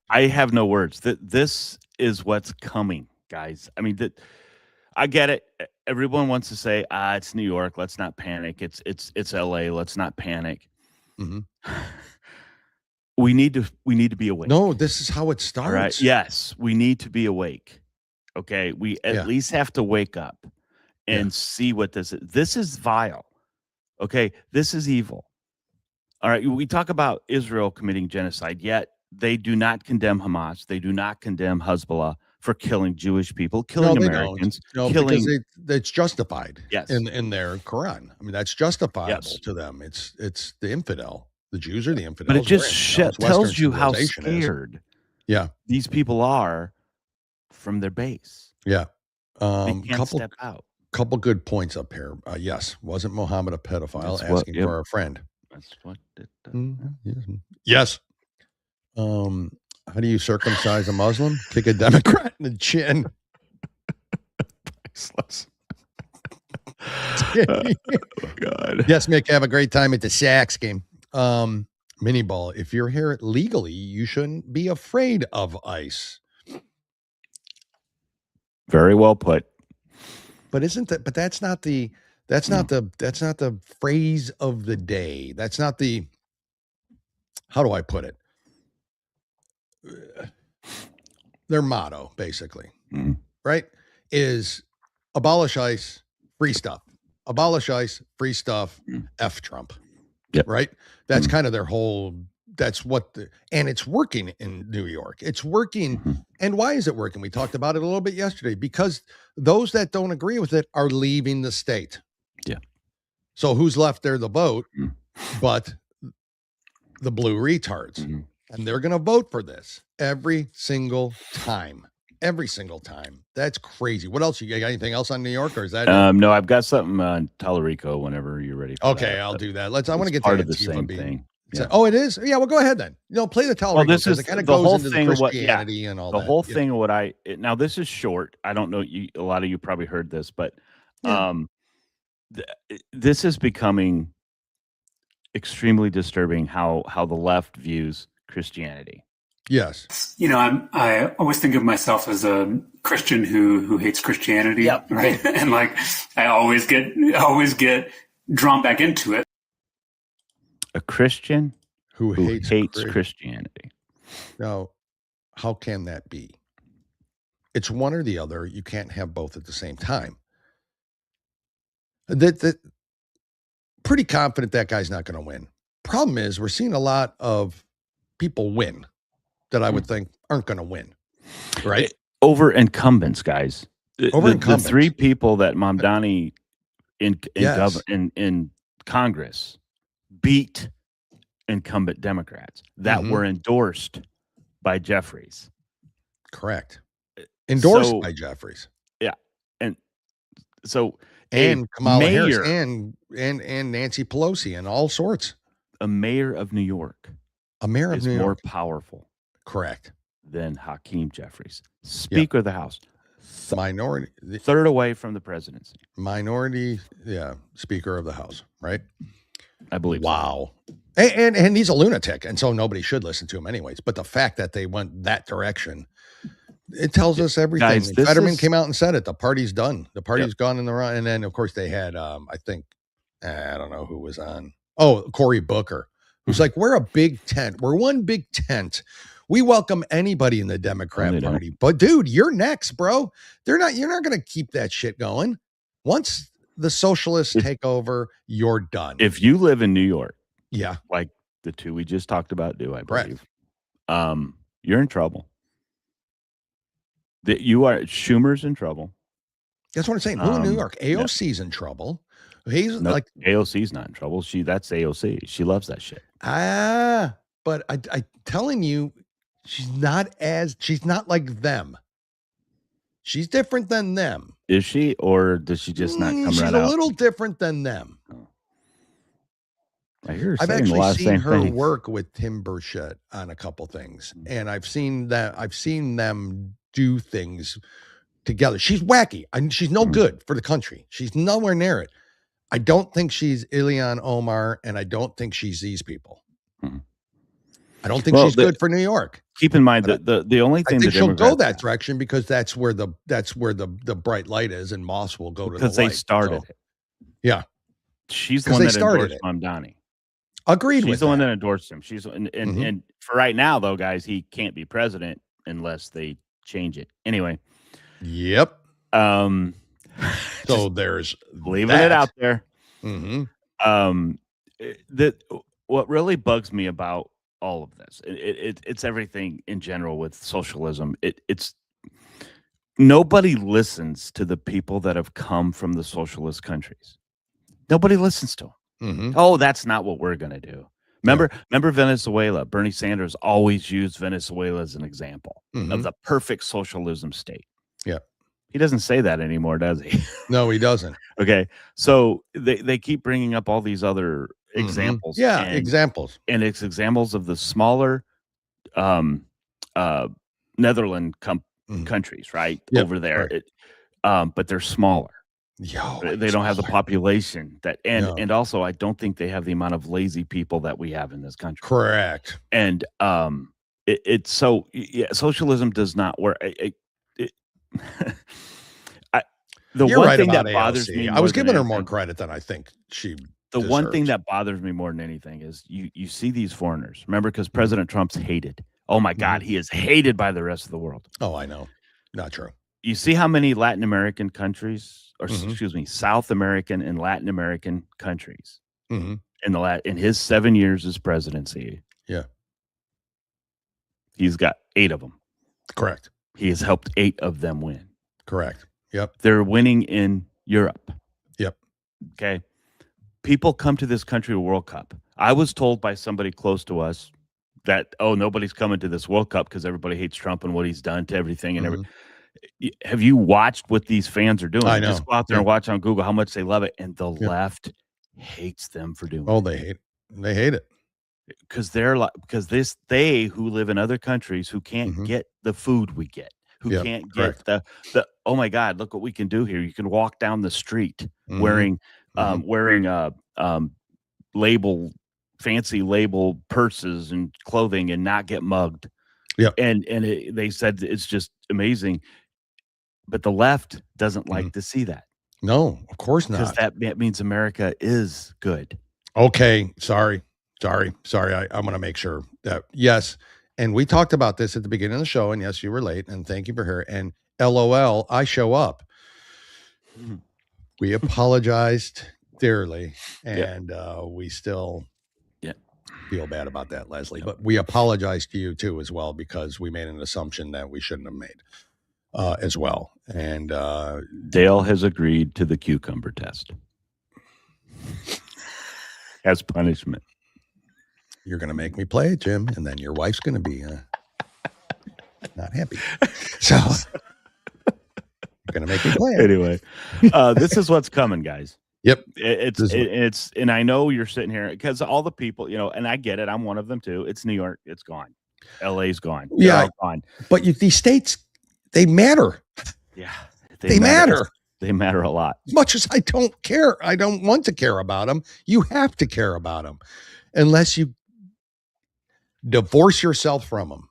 I have no words. This is what's coming, guys. I mean, I get it. Everyone wants to say, it's New York. Let's not panic. It's LA. Let's not panic. Mm-hmm. We need to be awake. No, this is how it starts. All right. Yes, we need to be awake. Okay. We at least have to wake up and see what this is. This is vile. Okay. This is evil. All right. We talk about Israel committing genocide, yet they do not condemn Hamas. They do not condemn Hezbollah for killing Jewish people, killing Americans. No, because it's justified yes. in their Quran. I mean, that's justifiable to them. It's the infidel. The Jews are the infidels. But it just tells you how scared these people are from their base. Yeah. They can't step out. Couple good points up here. Yes. Wasn't Muhammad a pedophile asking for a friend? That's what it Yes. How do you circumcise a Muslim? Kick a Democrat in the chin. Priceless. Oh, God. Yes, Mick, have a great time at the Saks game. Mini ball. If you're here legally, you shouldn't be afraid of ICE. Very well put. But that's not the phrase of the day. That's not the, how do I put it? Their motto, basically, right, is abolish ICE, free stuff. Abolish ICE, free stuff, F Trump. Yep. Right? That's kind of their whole, that's what and it's working in New York. It's working. And why is it working? We talked about it a little bit yesterday, because those that don't agree with it are leaving the state. Yeah. So who's left there to vote but the blue retards? And they're going to vote for this every single time. Every single time. That's crazy. What else? You got anything else on New York, or is that no, I've got something on Tallarico whenever you're ready for that. I'll do that. I want to get part to of the same thing. Yeah. Oh, it is? Yeah, well, go ahead then. Play the Tallarico. Well, this is it kind of the goes whole into thing the of Christianity and all that. The whole thing of what now this is short. I don't know, a lot of you probably heard this, but this is becoming extremely disturbing how the left views Christianity. Yes. I always think of myself as a Christian who hates Christianity, right? And I always get drawn back into it. A Christian who hates Christianity. Now, how can that be? It's one or the other. You can't have both at the same time. Pretty confident that guy's not going to win. Problem is, we're seeing a lot of people win that I would think aren't going to win, right? Over incumbents, guys. Incumbents. The three people that Mamdani in Congress beat incumbent Democrats that were endorsed by Jeffries. Correct. Endorsed by Jeffries. Yeah. And so and Kamala Harris and Nancy Pelosi and all sorts. A mayor of New York. A mayor of New York. More powerful. Correct. Than Hakeem Jeffries. Speaker of the House. Minority. Third away from the presidency. Minority. Yeah. Speaker of the House. Right. I believe. Wow. So. And he's a lunatic. And so nobody should listen to him anyways. But the fact that they went that direction, it tells us everything. Guys, Fetterman came out and said it. The party's done. The party's gone in the run. And then, of course, they had, I think, I don't know who was on. Oh, Cory Booker, who's like, we're a big tent. We're one big tent. We welcome anybody in the Democrat Party. But, dude, you're next, bro. You're not going to keep that shit going. Once the socialists take over, you're done. If you live in New York, yeah, like the two we just talked about do, I believe, you're in trouble. That you are Schumer's in trouble. That's what I'm saying. Who in New York? AOC's in trouble. He's like AOC's not in trouble. That's AOC. She loves that shit. But I telling you, she's not like them. She's different than them. Is she, or does she just not come right out? She's a little different than them. Oh. I hear her I've actually seen her work with Tim Burchett on a couple things, and I've seen them do things together. She's wacky. She's no good for the country. She's nowhere near it. I don't think she's Ilhan Omar, and I don't think she's these people. I don't think she's good for New York. Keep in mind that the only thing I think she'll go that direction because that's where the bright light is, and Moss will go to the light. Because they started it. Yeah, she's the one that endorsed Mamdani. Agreed with She's the one that endorsed him. She's and for right now though, guys, he can't be president unless they change it. Anyway. Yep. So there's leaving it out there. Mm-hmm. What really bugs me about all of this, it's everything in general with socialism. It's nobody listens to the people that have come from the socialist countries. Nobody listens to them. Mm-hmm. Oh, that's not what we're going to do. Remember Venezuela? Bernie Sanders always used Venezuela as an example of the perfect socialism state. Yeah. He doesn't say that anymore, does he? No, he doesn't. Okay. So they keep bringing up all these other examples. Yeah, examples. And it's examples of the smaller Netherlands countries, right? Yep, over there. Right. But they're smaller. They don't have the population that, and also I don't think they have the amount of lazy people that we have in this country. Correct. And it's so socialism does not work. You're one thing that bothers me. I was giving her more credit than I think she. The one thing that bothers me more than anything is you see these foreigners. Remember, because President Trump's hated. Oh my God, he is hated by the rest of the world. Oh, I know. Not true. You see how many Latin American countries, or excuse me, South American and Latin American countries in his 7 years as presidency. Yeah, he's got 8 of them. Correct. He has helped 8 of them win. Correct. Yep. They're winning in Europe. Yep. Okay. People come to this country to World Cup. I was told by somebody close to us that, nobody's coming to this World Cup because everybody hates Trump and what he's done to everything and everything. Have you watched what these fans are doing? I know. Just go out there and watch on Google how much they love it. And the left hates them for doing it. Oh, they hate it. Because they who live in other countries who can't get the food we get, who can't get the oh my God, look what we can do here. You can walk down the street wearing fancy label purses and clothing and not get mugged. Yeah. And they said it's just amazing. But the left doesn't like to see that. No, of course not. Because that means America is good. Okay. Sorry. I'm going to make sure that, yes. And we talked about this at the beginning of the show. And yes, you were late. And thank you for her. And LOL, I show up. We apologized dearly. And we still feel bad about that, Leslie. But we apologize to you too as well, because we made an assumption that we shouldn't have made as well. And Dale has agreed to the cucumber test. as punishment. You're going to make me play it, Jim, and then your wife's going to be not happy. So you're going to make me play it. Anyway, this is what's coming, guys. Yep. It's and I know you're sitting here because all the people, and I get it. I'm one of them too. It's New York. It's gone. LA's gone. They're gone. But these states, they matter. Yeah. They matter. They matter a lot. As much as I don't care, I don't want to care about them. You have to care about them unless you divorce yourself from them,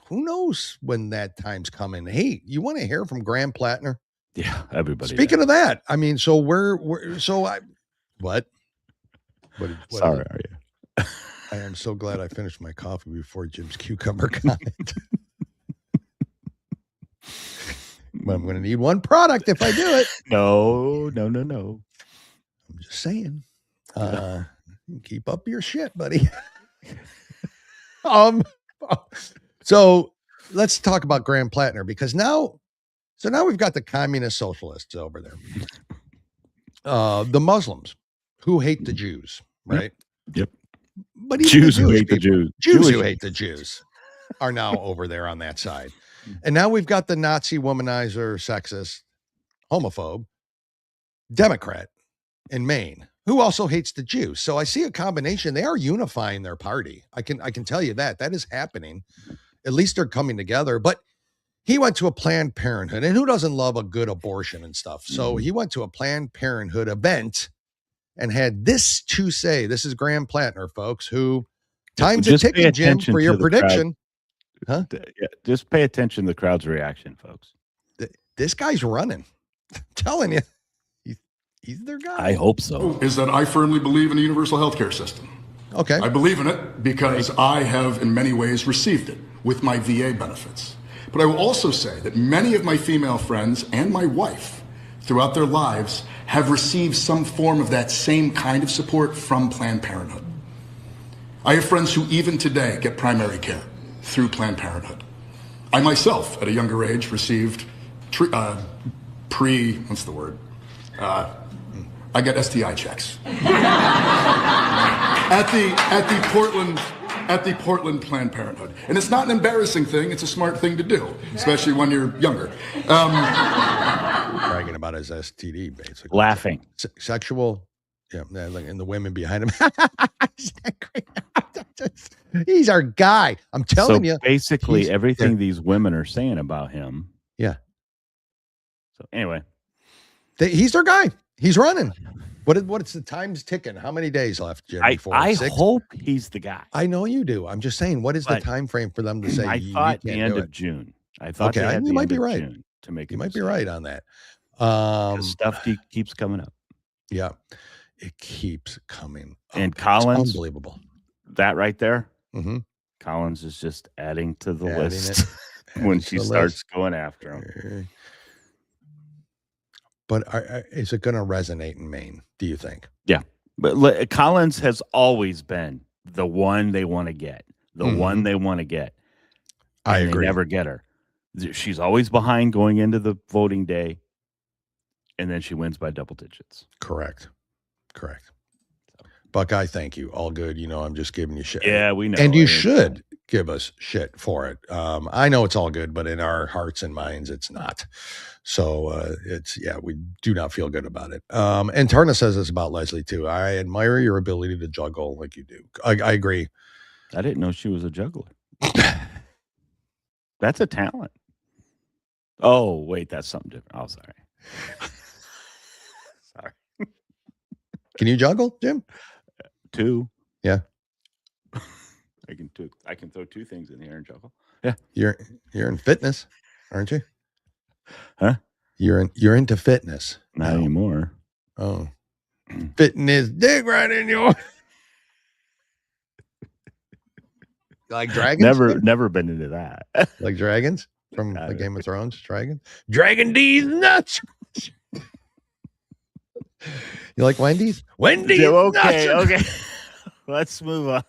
who knows when that time's coming. Hey, you want to hear from Graham Plattner? Yeah, everybody. Speaking of that, I mean, so what? Sorry, are you? I am so glad I finished my coffee before Jim's cucumber comment. But I'm going to need one product if I do it. No. I'm just saying. Keep up your shit, buddy. So let's talk about Graham Plattner because now we've got the communist socialists over there. The Muslims who hate the Jews, right? Yep. But even Jews who hate the Jews. Jews who hate the Jews are now over there on that side. And now we've got the Nazi womanizer, sexist, homophobe, Democrat in Maine who also hates the Jews. So I see a combination. They are unifying their party. I can tell you that is happening. At least they're coming together. But he went to a Planned Parenthood, and who doesn't love a good abortion and stuff? So he went to a Planned Parenthood event and had this to say. This is Graham Plattner, folks, who time's a ticking, Jim, for your prediction. Huh? Yeah, just pay attention to the crowd's reaction, folks. This guy's running. I'm telling you. He's their guy. I hope so. Is that I firmly believe in a universal healthcare system. Okay. I believe in it because I have in many ways received it with my VA benefits. But I will also say that many of my female friends and my wife throughout their lives have received some form of that same kind of support from Planned Parenthood. I have friends who even today get primary care through Planned Parenthood. I myself, at a younger age, received I got STI checks at the Portland Planned Parenthood, and it's not an embarrassing thing; it's a smart thing to do, especially when you're younger. Bragging about his STD, basically. Laughing, sexual, and the women behind him. He's our guy. I'm telling you. Basically, everything these women are saying about him. Yeah. So anyway. He's their guy. He's running. What's the time's ticking? How many days left, Jim? I hope he's the guy. I know you do. I'm just saying, what is the time frame for them to say? I thought the end of June. I thought you might be right. To make you might be right on that. Stuff keeps coming up. Yeah, it keeps coming up. And Collins, it's unbelievable. That right there. Mm-hmm. Collins is just adding to the list when she starts going after him. But is it going to resonate in Maine, do you think? Yeah. But Collins has always been the one they want to get. The one they want to get. I agree. They never get her. She's always behind going into the voting day. And then she wins by double digits. Correct. Buckeye, thank you. All good. I'm just giving you shit. Yeah, we know. And you should give us shit for it. I know it's all good, but in our hearts and minds, it's not. So we do not feel good about it. And Tarna says this about Leslie too. I admire your ability to juggle like you do. I agree. I didn't know she was a juggler. That's a talent. Oh, wait, that's something different. Oh, sorry. Sorry. Can you juggle, Jim? 2. Yeah. I can throw 2 things in here and juggle. Yeah. You're in fitness, aren't you? Huh? You're into fitness. Not anymore. Oh. Fitness dig right in your like dragons? Never been into that. Like dragons from the Game of Thrones? Dragon D's nuts. You like Wendy's? Wendy's. Okay. Let's move on.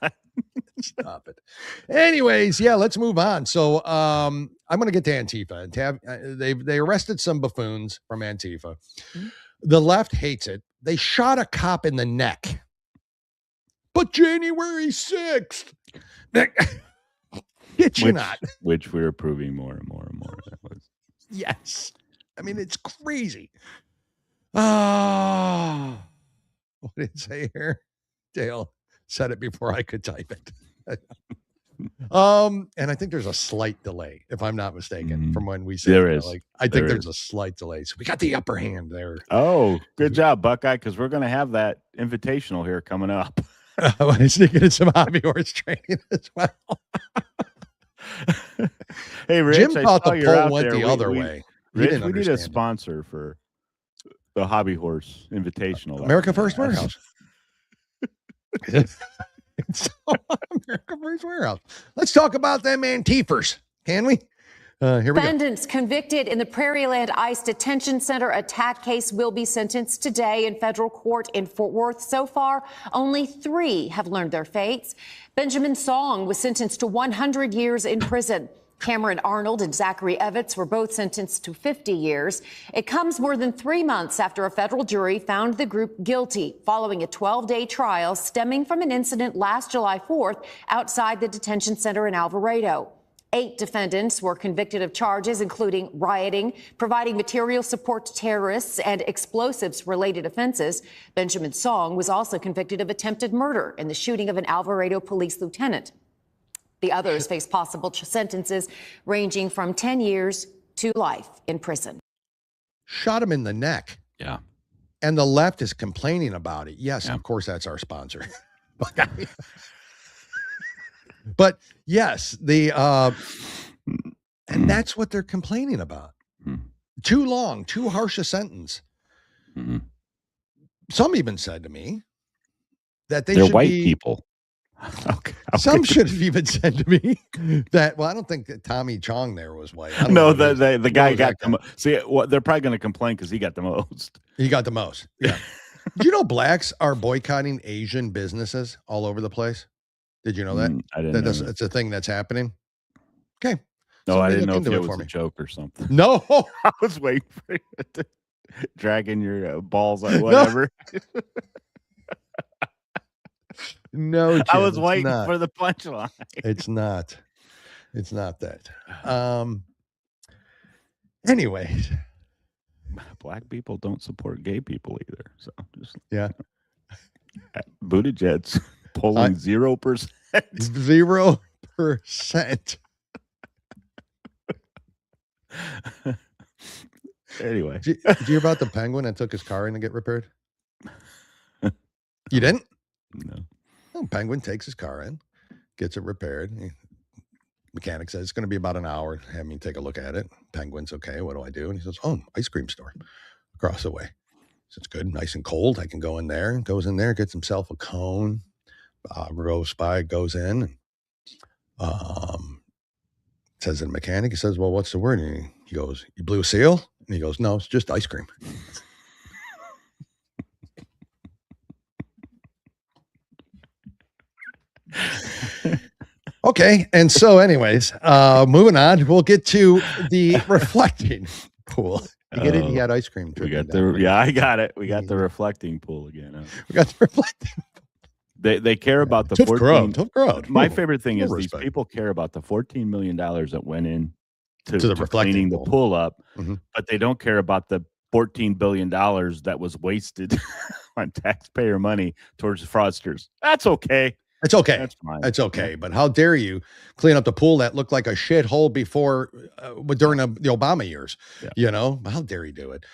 Stop it. Anyways, let's move on. So I'm going to get to Antifa. They arrested some buffoons from Antifa. Mm-hmm. The left hates it. they shot a cop in the neck. But January 6th. Which we were proving more and more and more. That was. Yes. I mean, it's crazy. What did it say here? Dale said it before I could type it. And I think there's a slight delay, if I'm not mistaken, from when we said there is. I think there's a slight delay. So we got the upper hand there. Oh, good job, Buckeye, because we're going to have that invitational here coming up. I'm sneaking in some hobby horse training as well. Hey, Rich, Jim thought the poll went the other way. Rich, we need a sponsor for the hobby horse invitational. America First Warehouse. America First Warehouse. Let's talk about them Antifers, can we? Here we go. Defendants convicted in the Prairieland ICE detention center attack case will be sentenced today in federal court in Fort Worth. So far, only 3 have learned their fates. Benjamin Song was sentenced to 100 years in prison. Cameron Arnold and Zachary Evans were both sentenced to 50 years. It comes more than 3 months after a federal jury found the group guilty following a 12-day trial stemming from an incident last July 4th outside the detention center in Alvarado. 8 defendants were convicted of charges including rioting, providing material support to terrorists, and explosives-related offenses. Benjamin Song was also convicted of attempted murder in the shooting of an Alvarado police lieutenant. The others face possible sentences ranging from 10 years to life in prison. Shot him in the neck. Yeah. And the left is complaining about it. Yes, of course, that's our sponsor. But yes, and that's what they're complaining about. Too long, too harsh a sentence. Some even said to me that they're white people. Okay. Some should have even said to me that. Well, I don't think that Tommy Chong there was white. No, the guy got the most. See, they're probably going to complain because he got the most. He got the most. Yeah. Do you know blacks are boycotting Asian businesses all over the place? Did you know that? I didn't know that. It's a thing that's happening. Okay. No, I didn't know if it was a joke or something. No. I was waiting for you to dragging your balls on whatever. No, Jim, I was waiting for the punchline. It's not. It's not that. Anyways. Black people don't support gay people either. So just Buttigieg's polling 0%. 0%. Anyway. Did you hear about the penguin that took his car in to get repaired? You didn't? No. Well, penguin takes his car in, gets it repaired. Mechanic says it's going to be about an hour. Have me take a look at it. Penguin's okay. What do I do? And he says, ice cream store across the way. So it's good, nice and cold. I can go in there. Goes in there, gets himself a cone. Goes by, goes in. Says to the mechanic, he says, well, what's the word? And he goes, you blew a seal? And he goes, no, it's just ice cream. Okay. And so anyways, moving on, we'll get to the reflecting pool. You get it? He had ice cream. I got it. We got the reflecting pool again. Huh? We got the reflecting pool. They care about the 14. Tough crowd. My favorite thing is these people care about the $14 million that went in to the cleaning the pool up, but they don't care about the $14 billion that was wasted on taxpayer money towards fraudsters. That's okay. It's okay. That's fine. It's okay. But how dare you clean up the pool that looked like a shithole before, during the Obama years? Yeah. You know, how dare you do it?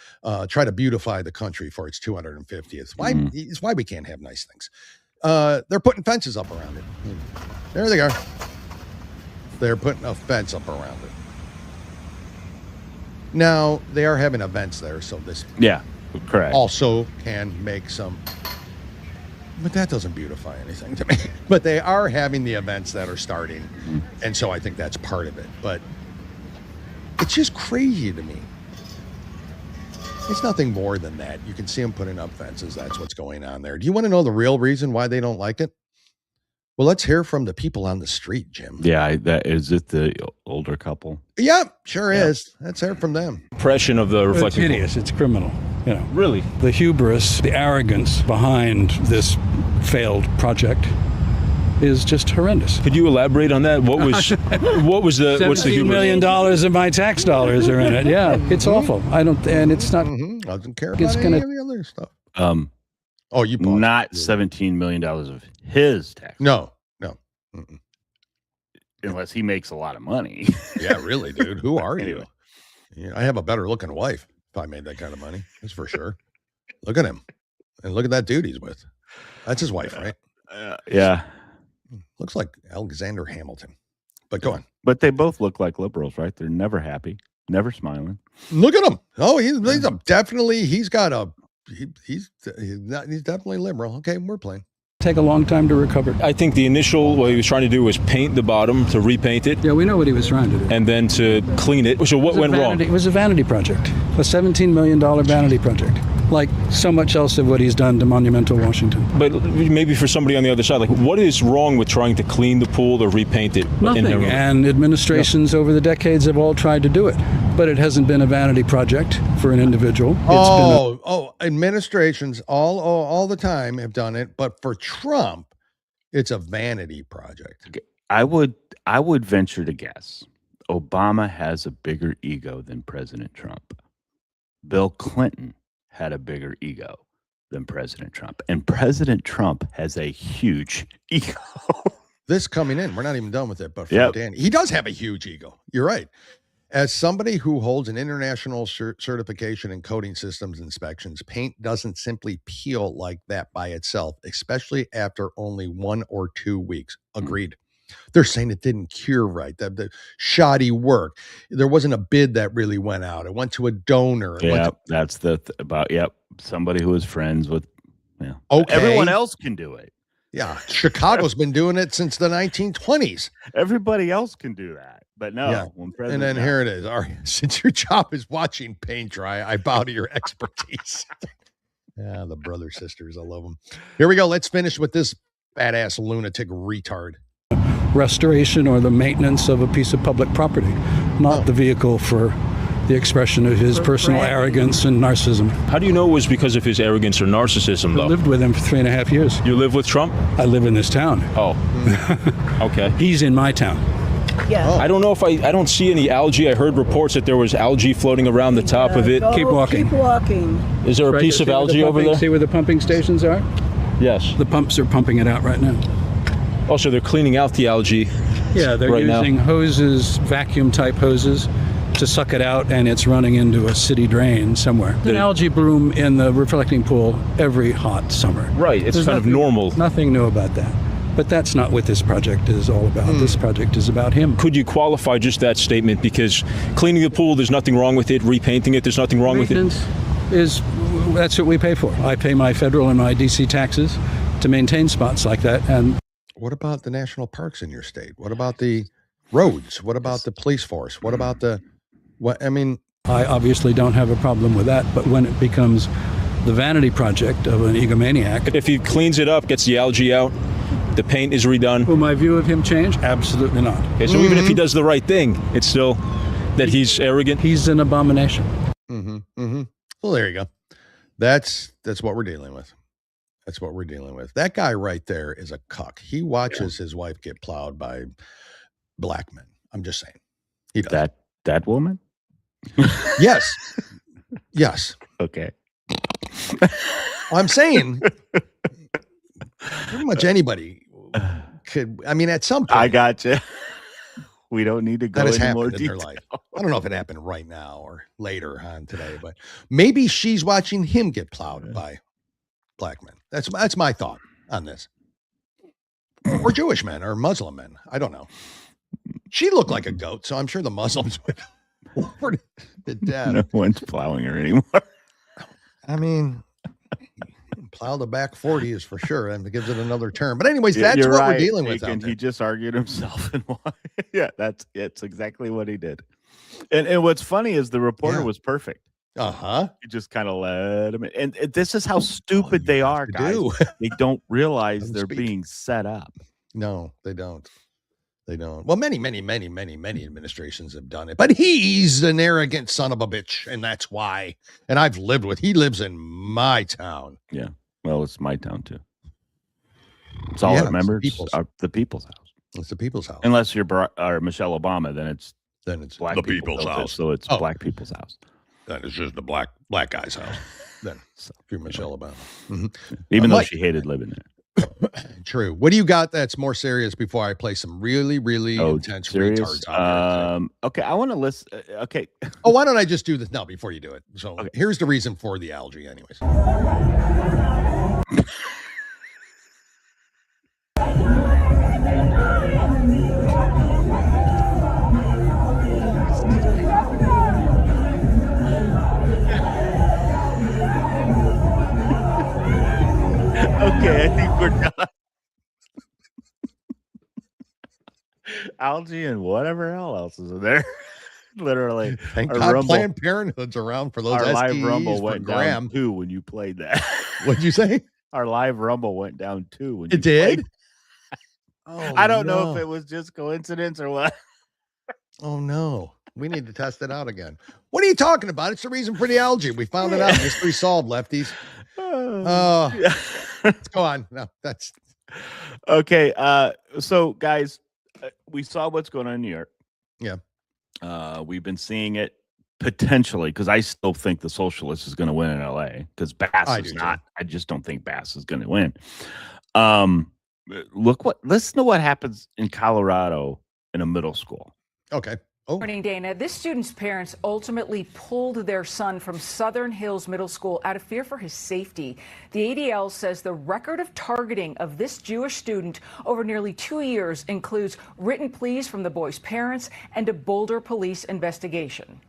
Try to beautify the country for its 250th. It's why we can't have nice things. They're putting fences up around it. There they are. They're putting a fence up around it. Now, they are having events there, so this correct. Also can make some, but that doesn't beautify anything to me. But they are having the events that are starting, and so I think that's part of it. But it's just crazy to me. It's nothing more than that. You can see them putting up fences. That's what's going on there. Do you want to know the real reason why they don't like it? Well, let's hear from the people on the street, Jim. Yeah, that is it. The older couple. Yeah, sure is. Let's hear from them. Impression of the reflecting. It's hideous. It's criminal. You know, really, the hubris, the arrogance behind this failed project is just horrendous. Could you elaborate on that? What was what's the $17 million of my tax dollars are in it. Yeah, it's awful. I don't, and it's not. Doesn't care about any of the other stuff. Oh, you bought not $17 million of his tax. No. Mm-mm. Unless he makes a lot of money. Yeah, really, dude. Who are Anyway. you? Yeah, I have a better looking wife if I made that kind of money. That's for sure. Look at him. And look at that dude he's with. That's his wife, right? Yeah. Looks like Alexander Hamilton. But go on. But they both look like liberals, right? They're never happy, never smiling. Look at him. Oh, he's definitely, he's definitely liberal. Okay, we're playing. Take a long time to recover. I think the initial, what he was trying to do was paint the bottom, to repaint it. Yeah, we know what he was trying to do. And then to clean it. So what went wrong? It was a vanity project, a $17 million vanity project, like so much else of what he's done to monumental Washington. But maybe for somebody on the other side, like, what is wrong with trying to clean the pool or repaint it? Nothing. And administrations over the decades have all tried to do it. But it hasn't been a vanity project for an individual. Administrations all the time have done it, but for Trump, it's a vanity project. Okay. I would venture to guess Obama has a bigger ego than President Trump. Bill Clinton had a bigger ego than President Trump, and President Trump has a huge ego. This coming in, we're not even done with it, but for Danny, he does have a huge ego. You're right. As somebody who holds an international certification in coating systems inspections, paint doesn't simply peel like that by itself, especially after only 1 or 2 weeks. Agreed. They're saying it didn't cure right. The shoddy work. There wasn't a bid that really went out. It went to a donor. That's somebody who was friends with. Yeah. Okay. Everyone else can do it. Yeah. Chicago's been doing it since the 1920s. Everybody else can do that. But no, yeah. And then here it is. All right. Since your job is watching paint dry, I bow to your expertise. Yeah, the brother sisters. I love them. Here we go. Let's finish with this badass lunatic retard. Restoration or the maintenance of a piece of public property, not the vehicle for the expression of his personal arrogance and narcissism. How do you know it was because of his arrogance or narcissism, though? I lived with him for 3.5 years. You live with Trump? I live in this town. Oh, okay. He's in my town. Yeah. I don't know if I don't see any algae. I heard reports that there was algae floating around the top of it. Keep walking. Keep walking. Is there a piece of algae over there? See where the pumping stations are? Yes. The pumps are pumping it out right now. Oh, so they're cleaning out the algae. Yeah, they're using hoses, vacuum-type hoses, to suck it out, and it's running into a city drain somewhere. An algae bloom in the reflecting pool every hot summer. Right, it's kind of normal. Nothing new about that. But that's not what this project is all about. This project is about him. Could you qualify just that statement? Because cleaning the pool, there's nothing wrong with it. Repainting it, there's nothing wrong with it. That's what we pay for. I pay my federal and my D.C. taxes to maintain spots like that. And what about the national parks in your state? What about the roads? What about the police force? What about I obviously don't have a problem with that, but when it becomes the vanity project of an egomaniac. If he cleans it up, gets the algae out, the paint is redone. Will my view of him change? Absolutely not. Okay, so even if he does the right thing, it's still that he's arrogant? He's an abomination. Well, there you go. That's what we're dealing with. That's what we're dealing with. That guy right there is a cuck. He watches his wife get plowed by black men. I'm just saying. He does. That woman? Yes. Yes. Okay. I'm saying pretty much anybody could. I mean, at some point, I got you. We don't need to go into more detail. In their life. I don't know if it happened right now or later on today, but maybe she's watching him get plowed by black men. That's my thought on this. Or Jewish men or Muslim men. I don't know. She looked like a goat, so I'm sure the Muslims would lower to death. No one's plowing her anymore. I mean, plow the back 40 is for sure, and it gives it another term. But anyways, that's what we're dealing with. And he just argued himself and why. Yeah, that's exactly what he did. And what's funny is the reporter was perfect. He just kind of let him in. And this is how stupid they are, guys. They don't realize they're being set up. No, they don't. They don't. Well, many administrations have done it, but he's an arrogant son of a bitch, and that's why. And I've lived with. He lives in my town. Yeah. Well, it's my town too. It's all remember. It's the people's house. It's the people's house. Unless you're Michelle Obama, then it's black the people's house. So it's black people's house. Then it's just the black guy's house. Then if you're Michelle Obama, even though she hated living there. True. What do you got that's more serious before I play some really intense retards on okay, I want to list. Okay. Oh, why don't I just do this now before you do it? So here's the reason for the algae, anyways. Okay, I think we're done. Algae and whatever else is in there. Literally. Thank God Planned Parenthood's around for those STDs. Our live rumble went down 2 when you played that. What'd you say? Our live rumble went down 2 when you It did? played. Oh, I don't know if it was just coincidence or what. Oh, no. We need to test it out again. What are you talking about? It's the reason for the algae. We found it out. Mystery solved, lefties. Let's go on. No, that's okay. So guys, we saw what's going on in New York. Yeah. We've been seeing it potentially because I still think the socialist is going to win in LA because Bass is not. I just don't think Bass is going to win. Listen to what happens in Colorado in a middle school. Okay. Oh. Morning, Dana. This student's parents ultimately pulled their son from Southern Hills Middle School out of fear for his safety. The ADL says the record of targeting of this Jewish student over nearly 2 years includes written pleas from the boy's parents and a Boulder police investigation.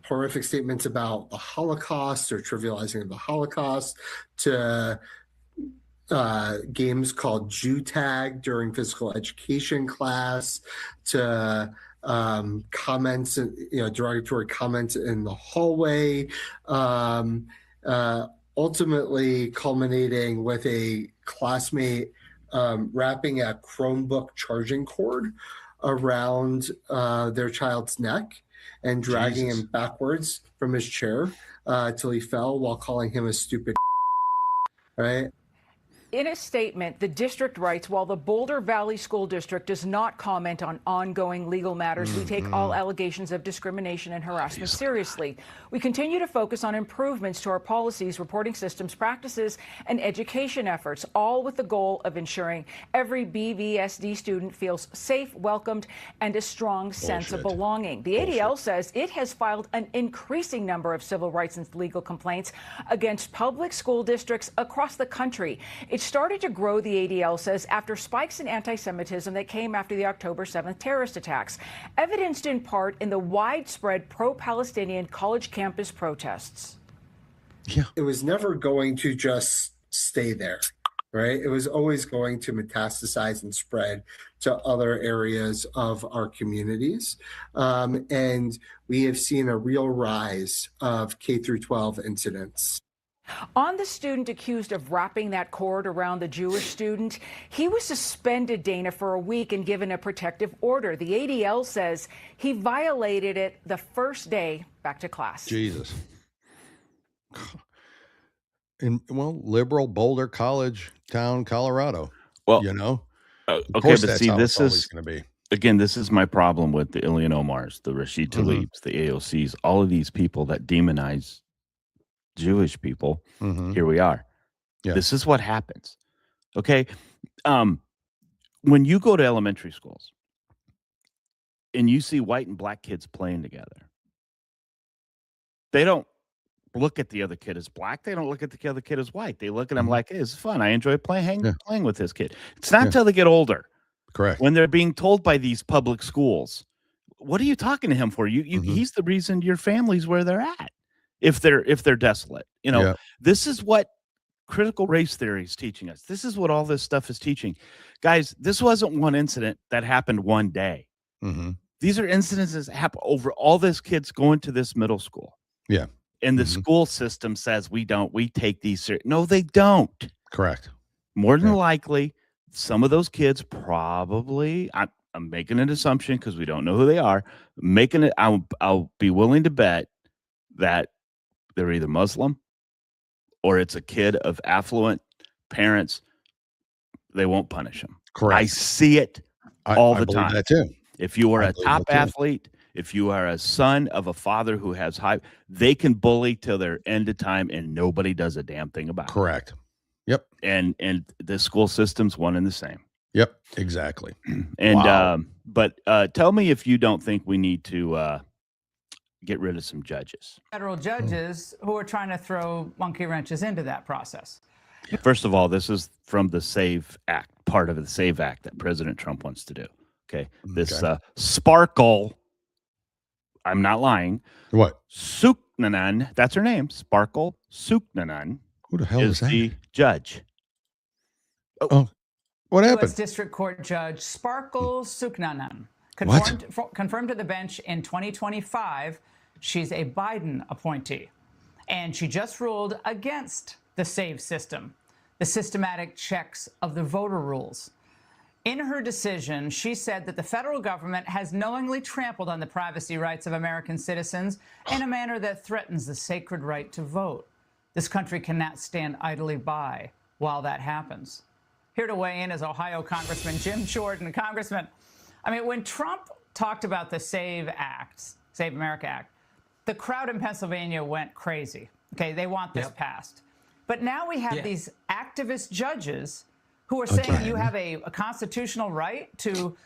Horrific statements about the Holocaust or trivializing of the Holocaust to games called Jew Tag during physical education class to comments, derogatory comments in the hallway, ultimately culminating with a classmate wrapping a Chromebook charging cord around their child's neck and dragging him backwards from his chair till he fell while calling him a stupid right? In a statement, the district writes, while the Boulder Valley School District does not comment on ongoing legal matters, we take all allegations of discrimination and harassment seriously. We continue to focus on improvements to our policies, reporting systems, practices, and education efforts, all with the goal of ensuring every BVSD student feels safe, welcomed, and a strong sense of belonging. The ADL says it has filed an increasing number of civil rights and legal complaints against public school districts across the country. It started to grow, the ADL says, after spikes in anti-Semitism that came after the October 7th terrorist attacks, evidenced in part in the widespread pro-Palestinian college campus protests. Yeah. It was never going to just stay there, right? It was always going to metastasize and spread to other areas of our communities. And we have seen a real rise of K through 12 incidents. On the student accused of wrapping that cord around the Jewish student, he was suspended, Dana, for a week and given a protective order. The ADL says he violated it the first day back to class. Jesus. In, liberal Boulder College town, Colorado. Well, okay, but see, this is going to be. Again, this is my problem with the Ilyan Omars, the Rashid Tlaibs, the AOCs, all of these people that demonize Jewish people. Here we are. Yeah. This is what happens. Okay. When you go to elementary schools and you see white and black kids playing together, they don't look at the other kid as black. They don't look at the other kid as white. They look at them like, hey, this is fun. I enjoy playing with this kid. It's not until they get older. Correct. When they're being told by these public schools, what are you talking to him for? He's the reason your family's where they're at. If they're desolate, This is what critical race theory is teaching us. This is what all this stuff is teaching. Guys, this wasn't one incident that happened one day. These are incidences that happen over all this kids going to this middle school. Yeah. And the school system says we take these serious. No, they don't. Correct. More than likely, some of those kids probably, I'm making an assumption because we don't know who they are. I'll be willing to bet that they're either Muslim or it's a kid of affluent parents. They won't punish them. Correct. I see it all the time. That too. If you are a top athlete, if you are a son of a father who has they can bully till their end of time and nobody does a damn thing about it. Correct. Yep. And the school system's one and the same. Yep, exactly. And but tell me if you don't think we need to get rid of some judges. Federal judges who are trying to throw monkey wrenches into that process. First of all, this is from the SAVE Act, part of the SAVE Act that President Trump wants to do. Okay. This Sparkle, I'm not lying. What? Suknanan, that's her name. Sparkle Suknanan. Who the hell is that? The judge. Oh, what happened? U.S. District Court Judge Sparkle Suknanan confirmed to the bench in 2025 she's a Biden appointee. And she just ruled against the SAVE system, the systematic checks of the voter rules. In her decision, she said that the federal government has knowingly trampled on the privacy rights of American citizens in a manner that threatens the sacred right to vote. This country cannot stand idly by while that happens. Here to weigh in is Ohio Congressman Jim Jordan. Congressman, I mean, when Trump talked about the SAVE America Act, the crowd in Pennsylvania went crazy. Okay, they want this passed. But now we have these activist judges who are saying you have a constitutional right to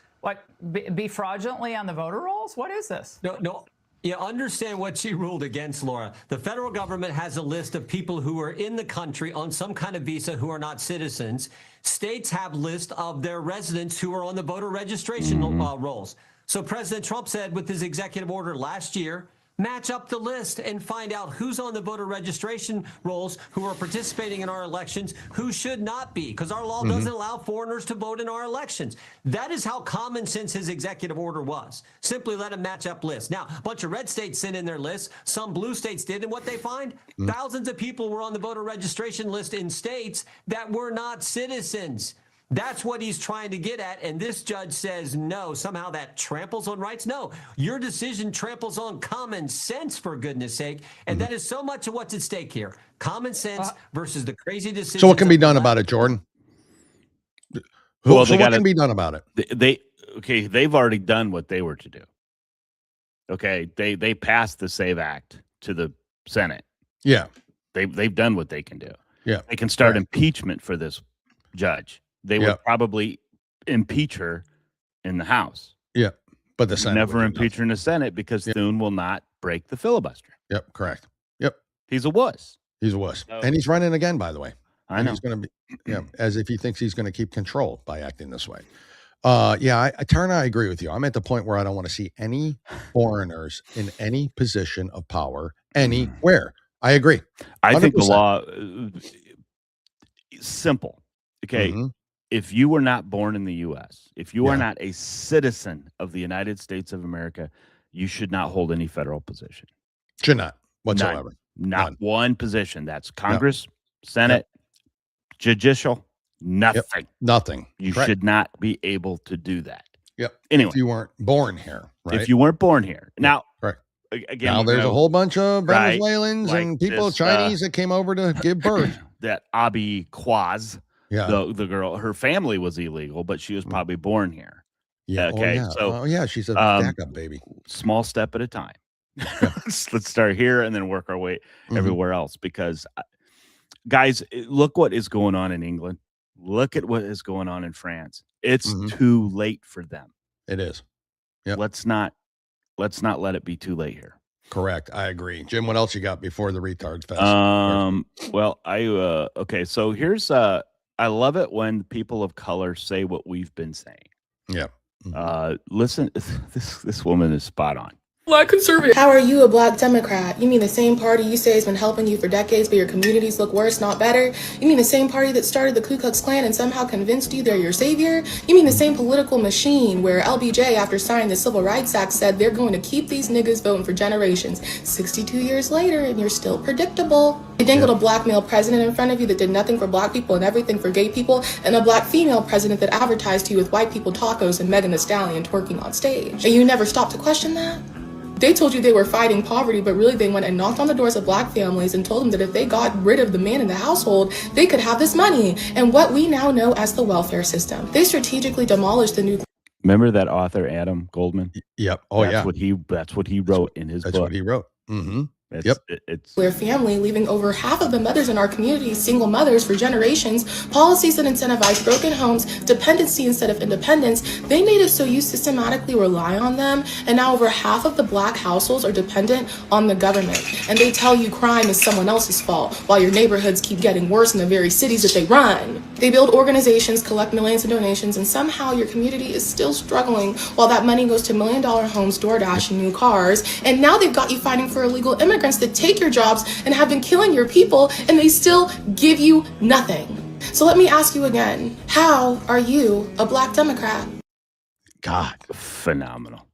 be fraudulently on the voter rolls? What is this? No. You understand what she ruled against, Laura. The federal government has a list of people who are in the country on some kind of visa who are not citizens. States have lists of their residents who are on the voter registration rolls. So President Trump said with his executive order last year, match up the list and find out who's on the voter registration rolls, who are participating in our elections, who should not be, because our law doesn't allow foreigners to vote in our elections. That is how common sense his executive order was. Simply let him match up lists. Now, a bunch of red states sent in their lists. Some blue states did. And what they find? Thousands of people were on the voter registration list in states that were not citizens. That's what he's trying to get at. And this judge says, no, somehow that tramples on rights. No, your decision tramples on common sense, for goodness sake. And that is so much of what's at stake here. Common sense versus the crazy decision. So what can be done about it, Jordan? What can be done about it? They've already done what they were to do. Okay, they passed the SAVE Act to the Senate. Yeah. They've done what they can do. Yeah. They can start impeachment for this judge. They would probably impeach her in the House. Yeah, but the Senate never impeach her in the Senate because Thune will not break the filibuster. Yep, correct. Yep, he's a wuss. He's a wuss, and he's running again. By the way, I know he's going to be, as if he thinks he's going to keep control by acting this way. Turner, I agree with you. I'm at the point where I don't want to see any foreigners in any position of power anywhere. I agree. 100%. I think the law is simple. Okay. If you were not born in the U.S., if you are not a citizen of the United States of America, you should not hold any federal position. Should not whatsoever. Not one position. That's Congress, Senate, judicial, nothing. Nothing. You should not be able to do that. Yep. Anyway, if you weren't born here, right? If you weren't born here. Now, again, now there's a whole bunch of Venezuelans and people, Chinese that came over to give birth. That Abi Quaz. Yeah, the girl, her family was illegal, but she was probably born here. Yeah. Okay. So, she's a backup baby. Small step at a time. Let's start here and then work our way everywhere else. Because, guys, look what is going on in England. Look at what is going on in France. It's too late for them. It is. Yeah. Let's not let it be too late here. Correct. I agree. Jim, what else you got before the retards fest? Well, okay. So here's I love it when people of color say what we've been saying. Yeah. Listen, this woman is spot on. Black conservative. How are you a Black Democrat? You mean the same party you say has been helping you for decades, but your communities look worse, not better? You mean the same party that started the Ku Klux Klan and somehow convinced you they're your savior? You mean the same political machine where LBJ, after signing the Civil Rights Act, said they're going to keep these niggas voting for generations? 62 years later, and you're still predictable. They dangled a black male president in front of you that did nothing for black people and everything for gay people, and a black female president that advertised to you with white people tacos and Megan Thee Stallion twerking on stage. And you never stopped to question that? They told you they were fighting poverty, but really they went and knocked on the doors of black families and told them that if they got rid of the man in the household, they could have this money and what we now know as the welfare system. They strategically demolished the new. Remember that author Adam Goldman? Yep. Oh, that's what he wrote in his book. That's what he wrote. Mm-hmm. It's their family, leaving over half of the mothers in our community single mothers for generations, policies that incentivize broken homes, dependency instead of independence. They made it so you systematically rely on them, and now over half of the black households are dependent on the government. And they tell you crime is someone else's fault, while your neighborhoods keep getting worse in the very cities that they run. They build organizations, collect millions in donations, and somehow your community is still struggling while that money goes to $1 million homes, DoorDash, and new cars. And now they've got you fighting for illegal immigrants that take your jobs and have been killing your people, and they still give you nothing. So let me ask you again, how are you a Black Democrat? God, phenomenal.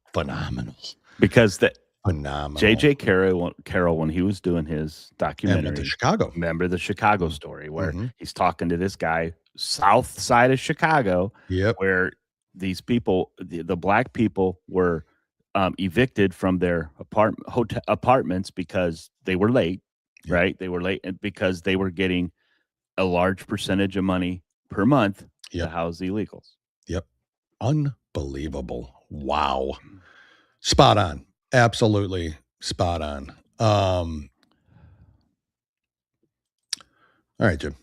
Because phenomenal. J.J. Carroll, when he was doing his documentary, remember the Chicago story, where he's talking to this guy south side of Chicago, where these people, the black people, were evicted from their apartments because they were late, right? They were late because they were getting a large percentage of money per month to house the illegals. Yep. Unbelievable. Wow. Spot on. Absolutely spot on. All right, Jim.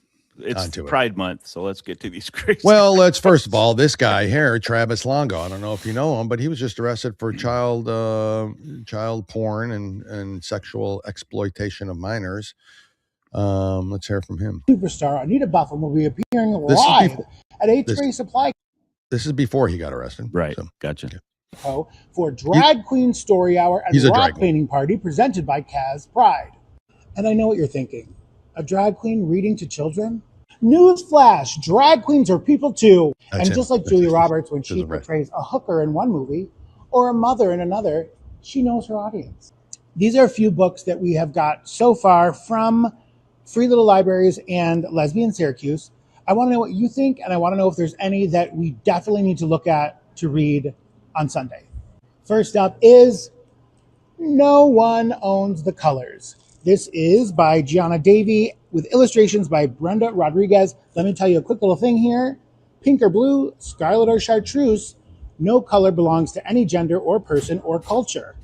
It's Pride Month, so let's get to these crazy. Well, let's first of all, this guy here, Travis Longo. I don't know if you know him, but he was just arrested for child porn and sexual exploitation of minors. Let's hear from him. Superstar Anita Buffum will be appearing live at A-Tray Supply. This is before he got arrested, right? So. Gotcha. For Drag Queen Story Hour and Rock Painting Party presented by Kaz Pride. And I know what you're thinking: a drag queen reading to children? Newsflash, drag queens are people too. And just like Julia Roberts, when she portrays a hooker in one movie or a mother in another, she knows her audience. These are a few books that we have got so far from Free Little Libraries and Lesbian Syracuse. I want to know what you think, and I want to know if there's any that we definitely need to look at to read on Sunday. First up is No One Owns the Colors. This is by Gianna Davey with illustrations by Brenda Rodriguez. Let me tell you a quick little thing here. Pink or blue, scarlet or chartreuse, no color belongs to any gender or person or culture.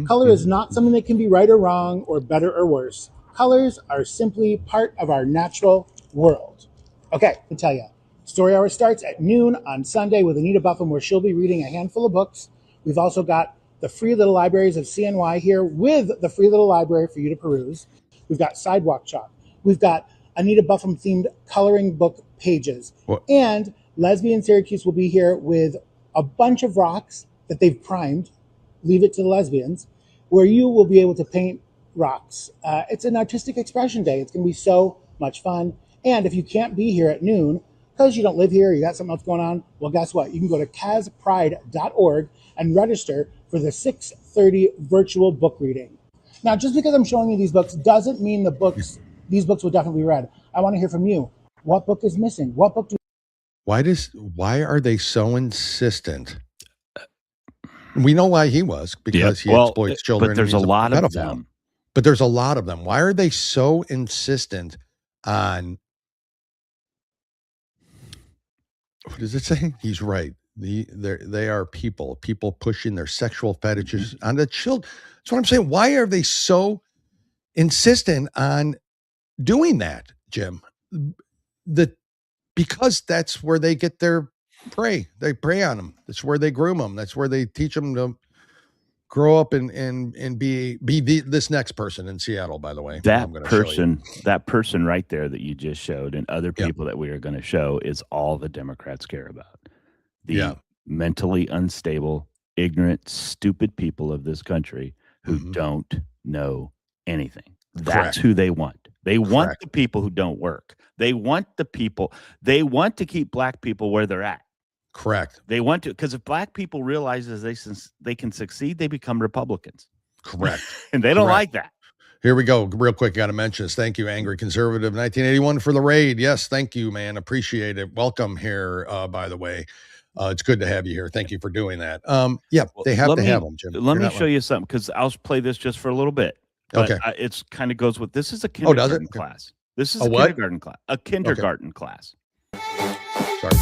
Color is not something that can be right or wrong or better or worse. Colors are simply part of our natural world. Okay, I'll tell you. Story Hour starts at noon on Sunday with Anita Buffum, where she'll be reading a handful of books. We've also got the Free Little Libraries of CNY here with the Free Little Library for you to peruse. We've got Sidewalk Chalk. We've got Anita Buffum themed coloring book pages. And Lesbian Syracuse will be here with a bunch of rocks that they've primed. Leave it to the lesbians, where you will be able to paint rocks. It's an artistic expression day. It's going to be so much fun. And if you can't be here at noon because you don't live here, you got something else going on, well, guess what? You can go to kazpride.org and register for the 6:30 virtual book reading. Now, just because I'm showing you these books doesn't mean these books will definitely be read. I want to hear from you. What book is missing? What book do Why are they so insistent? We know why he was, because he exploits children. But there's a lot of them. But there's a lot of them. Why are they so insistent on, what does it say? He's right. They are people pushing their sexual fetishes on the children. That's what I'm saying. Why are they so insistent on doing that, Jim? Because that's where they get their prey. They prey on them. That's where they groom them. That's where they teach them to grow up and be this next person in Seattle, by the way. That person right there that you just showed, and other people that we are going to show, is all the Democrats care about. The mentally unstable, ignorant, stupid people of this country who don't know anything. That's who they want. They want the people who don't work. They want to keep black people where they're at. Correct. They want to, because if black people realizes they can succeed, they become Republicans. Correct. And they don't like that. Here we go. Real quick, got to mention this. Thank you, Angry Conservative 1981 for the raid. Yes, thank you, man. Appreciate it. Welcome here, by the way. It's good to have you here. Thank you for doing that. Yeah, they have to have them, Jim. Let me show you something, because I'll play this just for a little bit. Okay. It's kind of goes with, this is a kindergarten class. This is a kindergarten class. A kindergarten class. Sorry.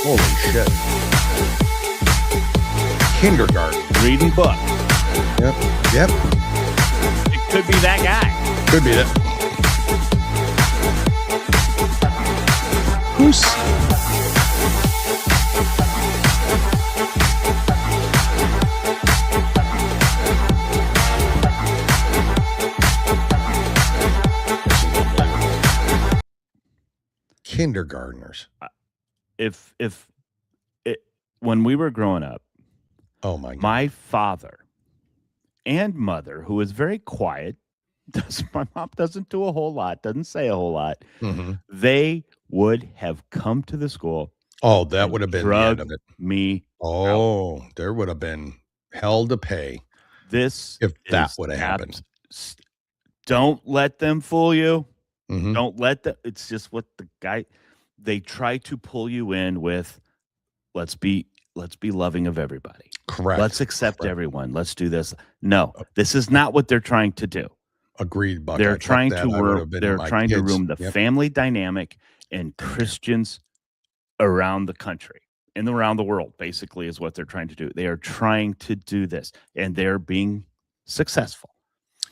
Holy shit. Kindergarten. Reading book. Yep. It could be that guy. Could be that. Who's... Kindergartners. When we were growing up, oh my God, my father and mother, who is very quiet, my mom doesn't do a whole lot, doesn't say a whole lot. They would have come to the school. Oh, that would have been the end of it. Me. Oh, there would have been hell to pay. If that would have happened. Don't let them fool you. Don't let them. It's just what they try to pull you in with. Let's be loving of everybody. Correct. Let's accept everyone. Let's do this. No, this is not what they're trying to do. Agreed, Buck. They're trying to ruin the family dynamic and Christians around the country and around the world, basically, is what they're trying to do. They are trying to do this, and they're being successful.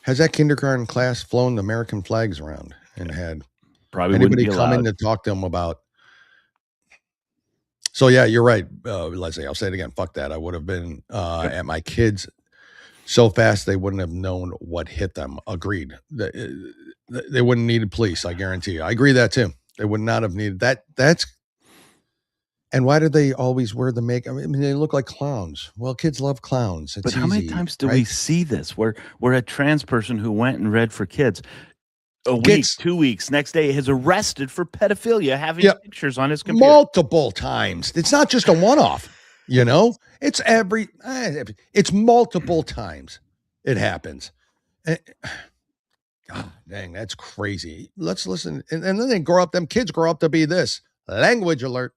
Has that kindergarten class flown the American flags around and had probably anybody come in to talk to them about? So yeah, you're right, Leslie. I'll say it again. Fuck that. I would have been at my kids so fast they wouldn't have known what hit them. Agreed. They wouldn't need police. I guarantee you. I agree that too. They would not have needed that. And why did they always wear the makeup? I mean, they look like clowns. Well, kids love clowns. It's but how many times do we see this? Where a trans person who went and read for kids a week, 2 weeks, next day is arrested for pedophilia, having pictures on his computer multiple times. It's not just a one-off. It's it's multiple times it happens. God dang, that's crazy. Let's listen. And then they grow up. Them kids grow up to be this. Language alert.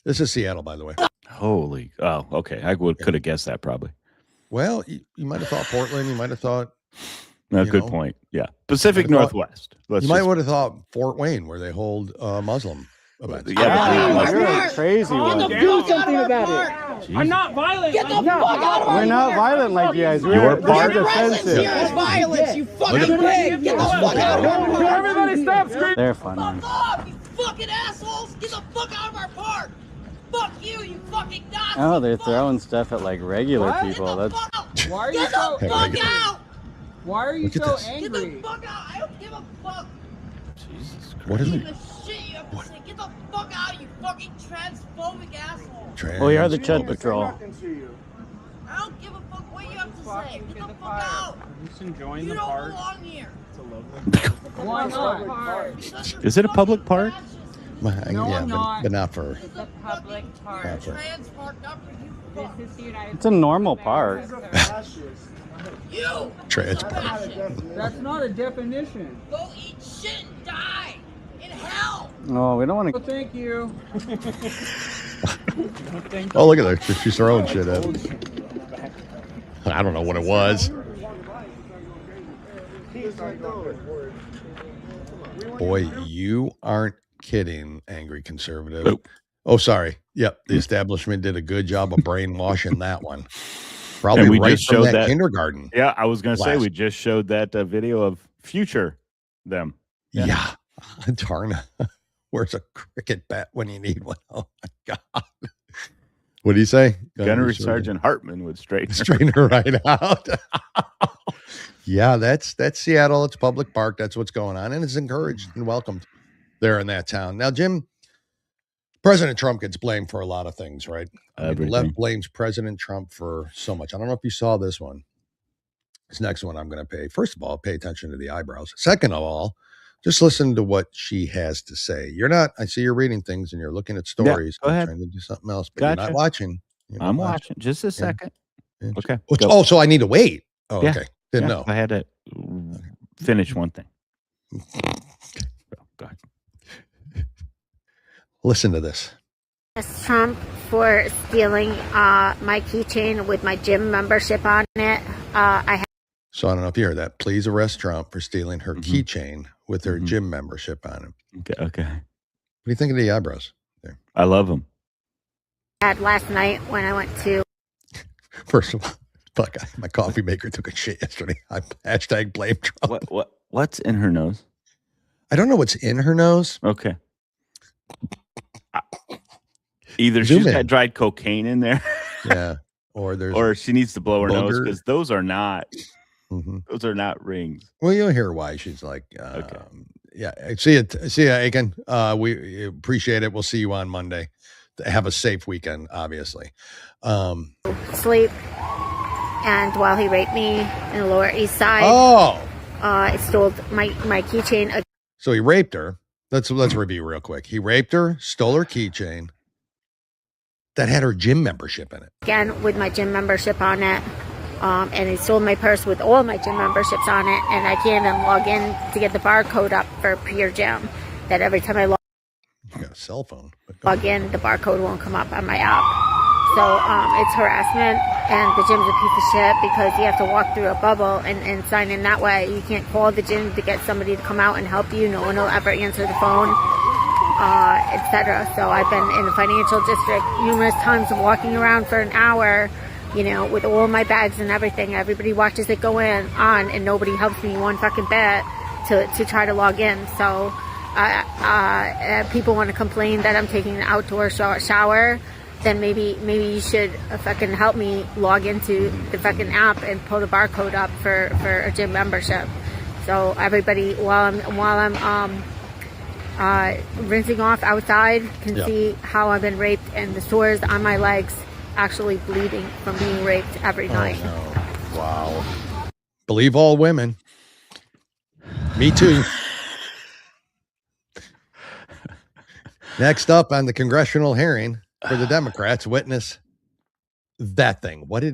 This is Seattle, by the way. Holy. Oh, okay. I could have guessed that probably. Well, you might have thought Portland. You might have thought. Good point. Yeah. Pacific Northwest. You might would have thought Fort Wayne, where they hold Muslim events. Yeah, you're a crazy one. Do something about it. I'm not violent. Get the fuck out of our We're not violent like you guys. Your part offensive. Here is violence, you fucking pig. Get the fuck out of our park. Everybody stop screaming. They're funny. Fuck off, you fucking assholes. Get the fuck out of our park. Fuck you, you fucking Nazis. Oh, they're throwing stuff at like regular people. That's. Why are you so fuck out? Why are you so angry? Get the fuck out. I don't give a fuck. Jesus Christ. What is it? Get the fuck out, you fucking transphobic asshole. We are the Chud Patrol. I don't give a fuck what you have to say. Get the fuck out. I'm just enjoying you don't belong here. Why not? Is it a public park? But not for. It's a public park. Trans park, not for you. This is the United It's a normal park. You! Trans park. That's not a definition. Go eat shit and die in hell. No, we don't want to. Thank you. Oh, look at her. She's throwing shit at him. I don't know what it was. Boy, you aren't kidding, Angry Conservative. Nope. Oh, sorry. Yep. The establishment did a good job of brainwashing that one. Probably right from that kindergarten. Yeah, I was going to say, we just showed that video of future them. Yeah. Darn. Where's a cricket bat when you need one? Oh, my God. What do you say? Gunnery Sergeant Hartman would straighten her right out. Yeah, that's Seattle. It's public park. That's what's going on. And it's encouraged and welcomed there in that town. Now, Jim, President Trump gets blamed for a lot of things, right? I mean, the left Everything. blames President Trump for so much. I don't know if you saw this one. This next one I'm going to pay. First of all, pay attention to the eyebrows. Second of all, just listen to what she has to say. I see you're reading things and you're looking at stories. Go ahead. Trying to do something else, but Gotcha. you're not watching. I'm watching. Just a second. Yeah. Okay. Oh, so I need to wait. Oh, Yeah. okay. Didn't know. I had to finish one thing. Go ahead. Listen to this. Trump for stealing my keychain with my gym membership on it. So I don't know if you heard that. Please arrest Trump for stealing her keychain with her gym membership on it. Okay. What do you think of the eyebrows? There. I love them. Had last night when I went to. First of all, fuck, my coffee maker took a shit yesterday. I hashtag blame Trump. What's in her nose? I don't know what's in her nose. Okay. Either she's got dried cocaine in there. Yeah. Or she needs to blow her nose, booger. because those are not rings. Well, you'll hear why she's like, yeah. See you, Aiken. We appreciate it. We'll see you on Monday. Have a safe weekend, obviously. Sleep, and while he raped me in the Lower East Side, I stole my keychain. So he raped her. Let's review real quick. He raped her, stole her keychain that had her gym membership in it. Again, with my gym membership on it. And he stole my purse with all my gym memberships on it, and I can't even log in to get the barcode up for Pure Gym. That every time I you got a cell phone. log in, the barcode won't come up on my app. So it's harassment, and the gym's a piece of shit because you have to walk through a bubble and sign in that way. You can't call the gym to get somebody to come out and help you. No one will ever answer the phone, etc. So I've been in the financial district numerous times, walking around for an hour, with all my bags and everything. Everybody watches it go on, and nobody helps me one fucking bit to try to log in. So people want to complain that I'm taking an outdoor shower. Then maybe you should fucking help me log into the fucking app and pull the barcode up for a gym membership. So everybody, while I'm rinsing off outside, can see how I've been raped, and the sores on my legs actually bleeding from being raped every night. No. Wow. Believe all women. Me too. Next up on the congressional hearing for the Democrats, witness that thing. What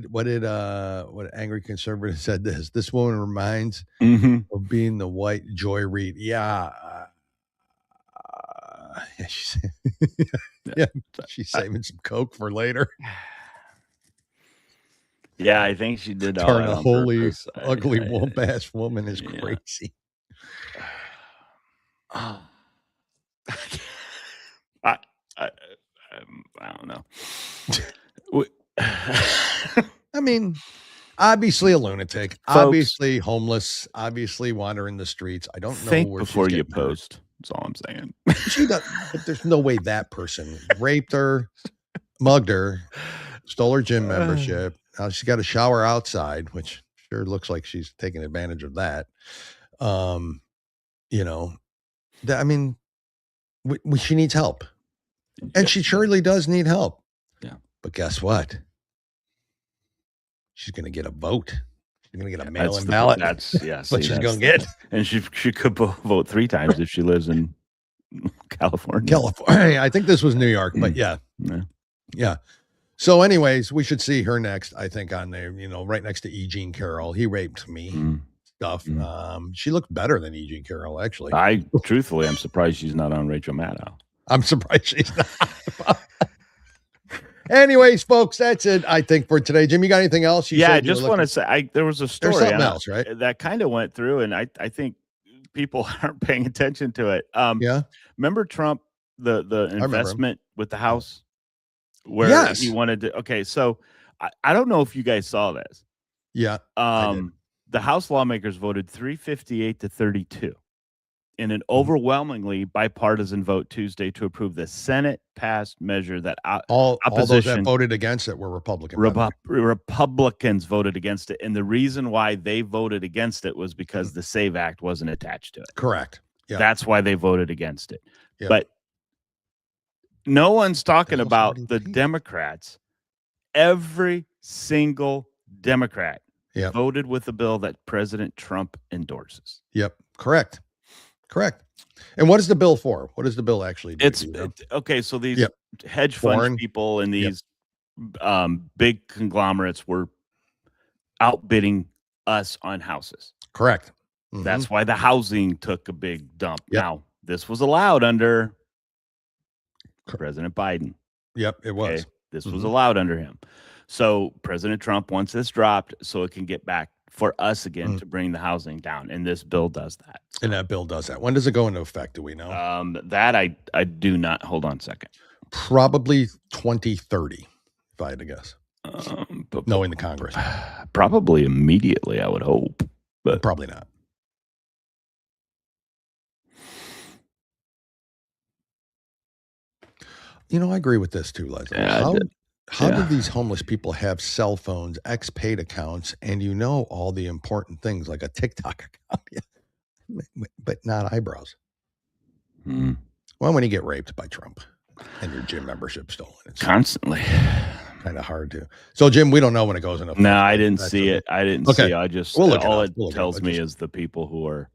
angry conservative said this woman reminds of being the white Joy Reid. Yeah. She's saving some coke for later. Yeah, I think she did. Turn a holy, ugly, womp-ass woman is crazy. I don't know. I mean, obviously a lunatic, Folks, obviously homeless, obviously wandering the streets. I don't know think where before she's you getting post. That's all I'm saying. She does, but there's no way that person raped her, mugged her, stole her gym membership. Now she's got a shower outside, which sure looks like she's taking advantage of that. She needs help. And she surely does need help. Yeah. But guess what? She's going to get a vote. She's going to get a mail-in ballot. That's what she's going to get. And she could vote 3 times if she lives in California. California. I think this was New York, but yeah. So anyways, we should see her next, I think, on there, right next to E. Jean Carroll. He raped me stuff. She looked better than E. Jean Carroll, actually. Truthfully, I'm surprised she's not on Rachel Maddow. I'm surprised she's not. Anyways, folks, that's it, I think, for today. Jim, you got anything else? I just want to say, there was a story. There's something else, right? That kind of went through, and I think people aren't paying attention to it. Remember Trump, the investment with the House? Where he wanted to. Okay, so I don't know if you guys saw this. Yeah. The House lawmakers voted 358 to 32 in an overwhelmingly bipartisan vote Tuesday to approve the Senate-passed measure that all those that voted against it were Republican. Republicans voted against it, and the reason why they voted against it was because the SAVE Act wasn't attached to it. Correct. Yeah. That's why they voted against it. Yeah. But No one's talking about the Democrats. Every single Democrat voted with the bill that President Trump endorses. Yep. Correct. And what is the bill for? What does the bill actually do? Okay. So these hedge fund people and these big conglomerates were outbidding us on houses. Correct. That's why the housing took a big dump. Now, this was allowed under President Biden. Yep, it was. Okay? This was allowed under him. So President Trump wants this dropped so it can get back for us again to bring the housing down. And this bill does that. And that bill does that. When does it go into effect? Do we know? That I do not. Hold on a second. Probably 2030, if I had to guess. Knowing the Congress. Probably immediately, I would hope. But probably not. I agree with this too, Leslie. How do these homeless people have cell phones, X-Paid accounts, and all the important things like a TikTok account, but not eyebrows? Well, when you get raped by Trump and your gym membership stolen, it's constantly kind of hard to. So, Jim, we don't know when it goes into effect. No, I didn't see it. I didn't see it. I just all it tells me is the people who are.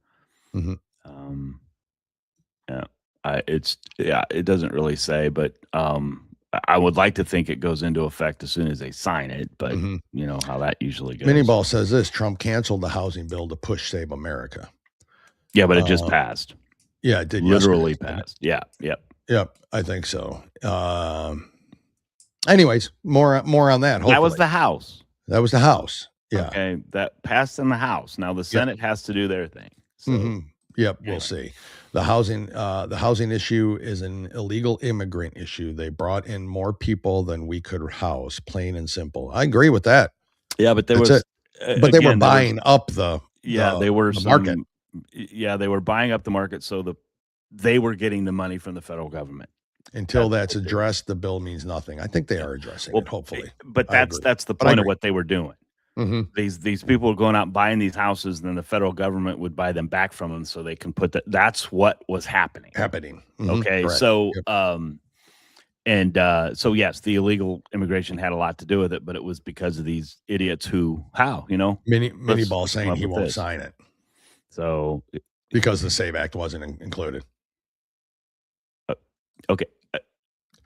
It doesn't really say, but I would like to think it goes into effect as soon as they sign it, but you know how that usually goes. Minnyball says this: Trump canceled the housing bill to push Save America. Yeah, but it just passed. Yeah, it did. Literally passed. Yeah. Yep. I think so. Anyways, more on that. Hopefully. That was the House. Yeah. Okay. That passed in the House. Now the Senate has to do their thing. So, Yep. We'll see. The housing issue is an illegal immigrant issue. They brought in more people than we could house, plain and simple. I agree with that. Yeah, but they were buying up the market. Yeah, they were buying up the market, so they were getting the money from the federal government. Until that's addressed, the bill means nothing. I think they are addressing it, hopefully. But that's the point of what they were doing. These people were going out and buying these houses, and then the federal government would buy them back from them so they can put that's what was happening. Okay. Correct. So so yes, the illegal immigration had a lot to do with it, but it was because of these idiots Minnyball saying he won't sign it. So because the SAVE Act wasn't included. Okay.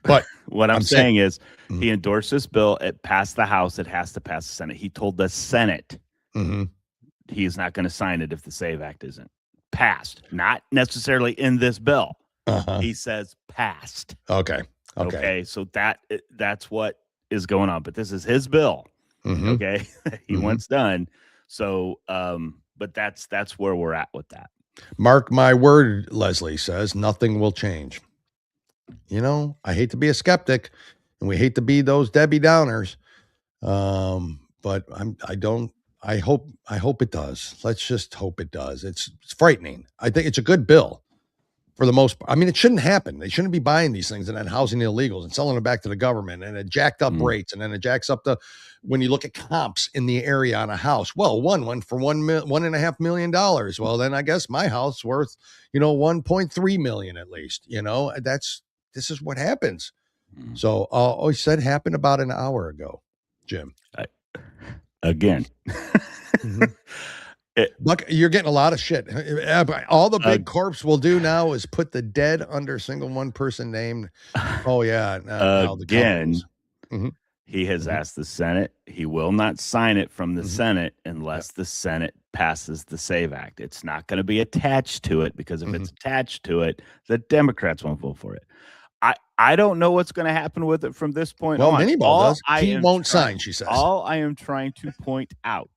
But what I'm saying is he endorsed this bill. It passed the House. It has to pass the Senate. He told the Senate he's not going to sign it if the SAVE Act isn't passed. Not necessarily in this bill. He says passed. Okay. So that's what is going on. But this is his bill. Okay. He wants done. So, but that's where we're at with that. Mark my word, Leslie says, nothing will change. I hate to be a skeptic, and we hate to be those Debbie Downers. But I hope it does. Let's just hope it does. It's frightening. I think it's a good bill for the most part. I mean, it shouldn't happen. They shouldn't be buying these things and then housing the illegals and selling them back to the government, and it jacked up rates, and then it jacks up when you look at comps in the area on a house. Well, one went for $1.5 million. Well, then I guess my house worth, $1.3 million at least. This is what happens. So I said happened about an hour ago, Jim. Again. Look, you're getting a lot of shit. All the big corps will do now is put the dead under single one person name. Oh, yeah. Again, he has asked the Senate. He will not sign it from the Senate unless the Senate passes the SAVE Act. It's not going to be attached to it, because if it's attached to it, the Democrats won't vote for it. I don't know what's going to happen with it from this point on. Well, Minnyball does. He won't sign, she says. All I am trying to point out,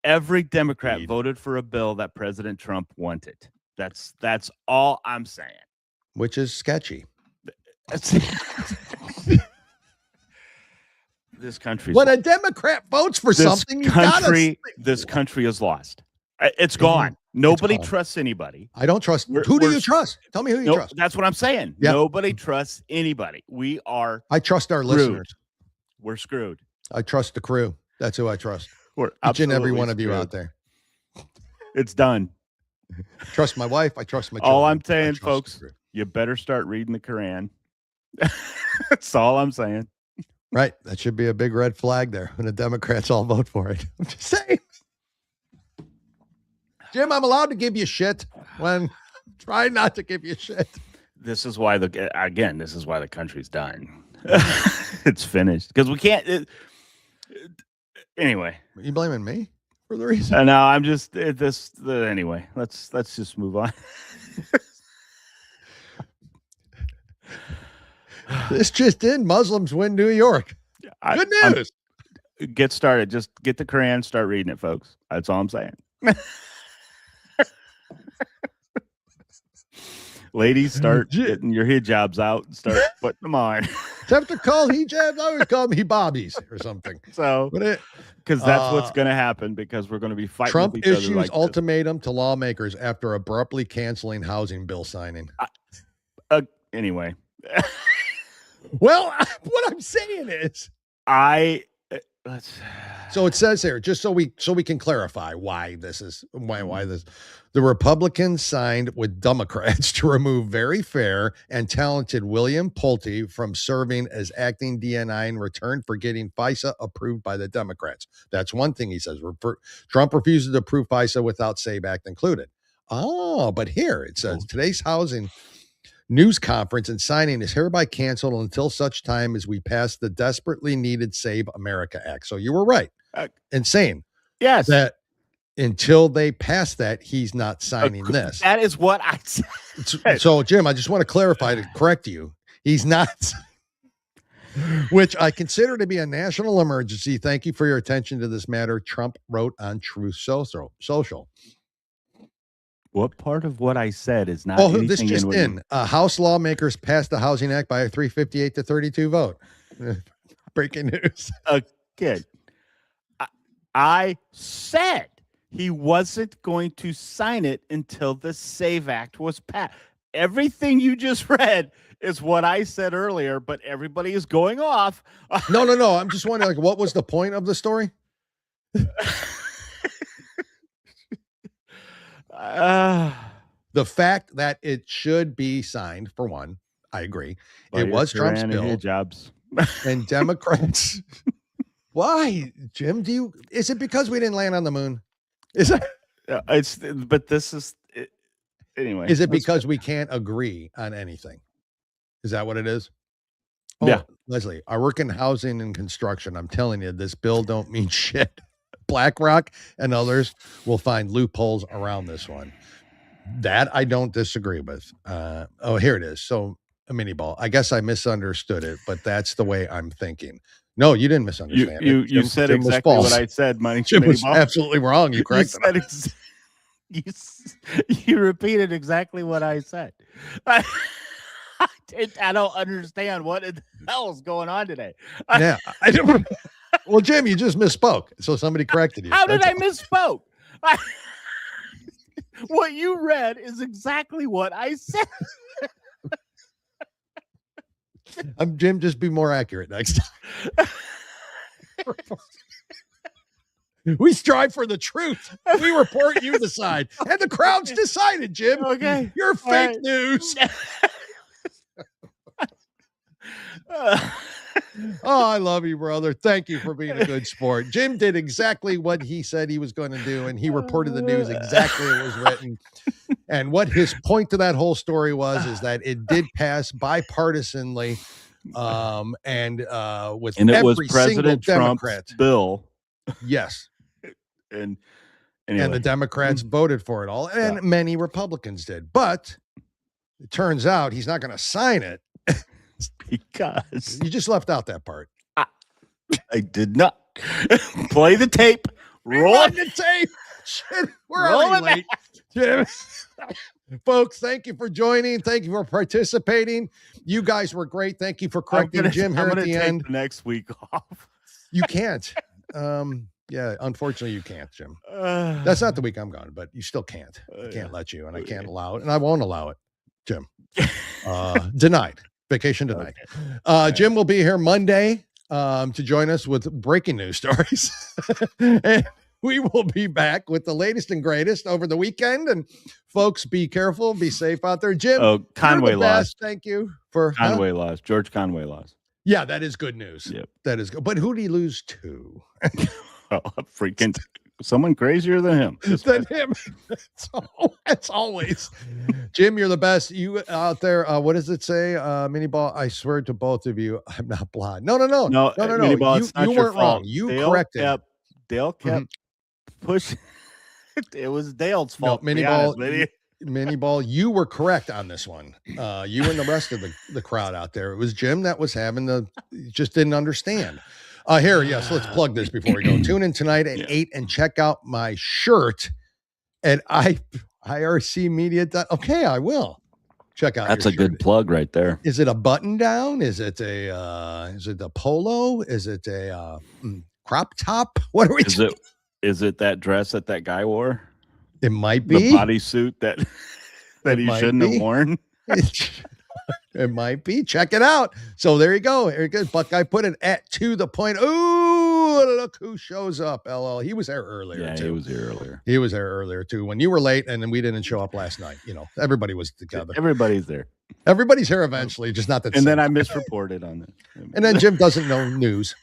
every Democrat voted for a bill that President Trump wanted. That's all I'm saying. Which is sketchy. This country. When a Democrat votes for something, this country is lost. It's gone. Nobody trusts anybody. I don't trust. Who do you trust? Tell me who you trust. That's what I'm saying. Yep. Nobody trusts anybody. I trust our listeners. We're screwed. I trust the crew. That's who I trust. Each and every one of you out there. It's done. I trust my wife. I trust my children. All I'm saying, folks, you better start reading the Quran. That's all I'm saying. Right. That should be a big red flag there when the Democrats all vote for it. I'm just saying. Jim, I'm allowed to give you shit when try not to give you shit. This is why this is why the country's done. It's finished because we can't. Anyway, are you blaming me for the reason? No, I'm just anyway. Let's just move on. This just in: Muslims win New York. Good news. Get started. Just get the Quran, start reading it, folks. That's all I'm saying. Ladies, start getting your hijabs out and start putting them on. Have to call hijabs. I always call them hibabis or something. So, because that's what's going to happen because we're going to be fighting. Trump with each issues other like ultimatum to lawmakers after abruptly canceling housing bill signing. Anyway. Well, what I'm saying is, so it says here, just so we can clarify why this. The Republicans signed with Democrats to remove very fair and talented William Pulte from serving as acting DNI in return for getting FISA approved by the Democrats. That's one thing he says. Trump refuses to approve FISA without SAVE Act included. Oh, but here it says today's housing news conference and signing is hereby canceled until such time as we pass the desperately needed Save America Act. So you were right in saying that until they pass that, he's not signing this. That is what I said. So, Jim, I just want to clarify to correct you. He's not, which I consider to be a national emergency. Thank you for your attention to this matter, Trump wrote on Truth Social. What part of what I said is not? This just in. House lawmakers passed the Housing Act by a 358-32 vote. Breaking news. Again, I said he wasn't going to sign it until the SAVE Act was passed. Everything you just read is what I said earlier, but everybody is going off. No. I'm just wondering, what was the point of the story? The fact that it should be signed, for one, I agree. It was Trump's bill. Jobs. And Democrats. Why, Jim? Is it because we didn't land on the moon? Is it? Anyway. Is it because we can't agree on anything? Is that what it is? Yeah. Leslie, I work in housing and construction. I'm telling you, this bill don't mean shit. BlackRock and others will find loopholes around this one. That I don't disagree with. Here it is. So a mini ball. I guess I misunderstood it, but that's the way I'm thinking. No, you didn't misunderstand. You said exactly what I said. Jim was absolutely wrong. You corrected you repeated exactly what I said. I don't understand what the hell is going on today. Yeah, I don't. Well, Jim, you just misspoke, so somebody corrected you. How did I misspoke? What you read is exactly what I said. Jim, just be more accurate next time. We strive for the truth. We report, you decide. And the crowd's decided, Jim. Okay. You're fake news. Oh, I love you, brother. Thank you for being a good sport. Jim did exactly what he said he was going to do, and he reported the news exactly as it was written. And what his point to that whole story is that it did pass bipartisanly, and it was President Trump's bill. Yes. And the Democrats voted for it all, and many Republicans did. But it turns out he's not going to sign it. Because you just left out that part. I did not. Play the tape. Roll the tape. Shit, we're already late. Jim. Folks, thank you for joining. Thank you for participating. You guys were great. Thank you for correcting Jim here at the end. The next week off. You can't. Yeah, unfortunately you can't, Jim. That's not the week I'm gone, but you still can't. I can't let you, and I can't allow it, and I won't allow it, Jim. Denied. Vacation denied. Okay. Jim will be here Monday to join us with breaking news stories. And we will be back with the latest and greatest over the weekend. And folks, be careful, be safe out there. Jim, oh, Conway lost. Thank you for Conway lost. George Conway lost. Yeah, that is good news. Yep. That is good. But who did he lose to? Freaking someone crazier than him. Than him. It's always. Jim, you're the best. You out there, what does it say? Mini Ball, I swear to both of you, I'm not blind. No. Mini Ball, it's not you your weren't fault. wrong. You corrected. Dale kept pushing. It was Dale's fault. No, Mini Ball, you were correct on this one. You and the rest of the crowd out there. It was Jim that was just didn't understand. Yes, let's plug this before we go. Tune in tonight at 8 and check out my shirt at IRC Media. Okay, I will. Check out. That's a good plug right there. Is it a button down? Is it a polo? Is it a crop top? What are we doing? Is it that dress that guy wore? It might be the bodysuit that he shouldn't have worn. It might be. Check it out. So there you go. Very good. Buckeye put it at To The Point. Ooh, look who shows up. LL. He was there earlier. Yeah, too. He was there earlier. He was there earlier too. When you were late and then we didn't show up last night. Everybody was together. Everybody's there. Everybody's here eventually, just not that. And then I misreported on it. And then Jim doesn't know news.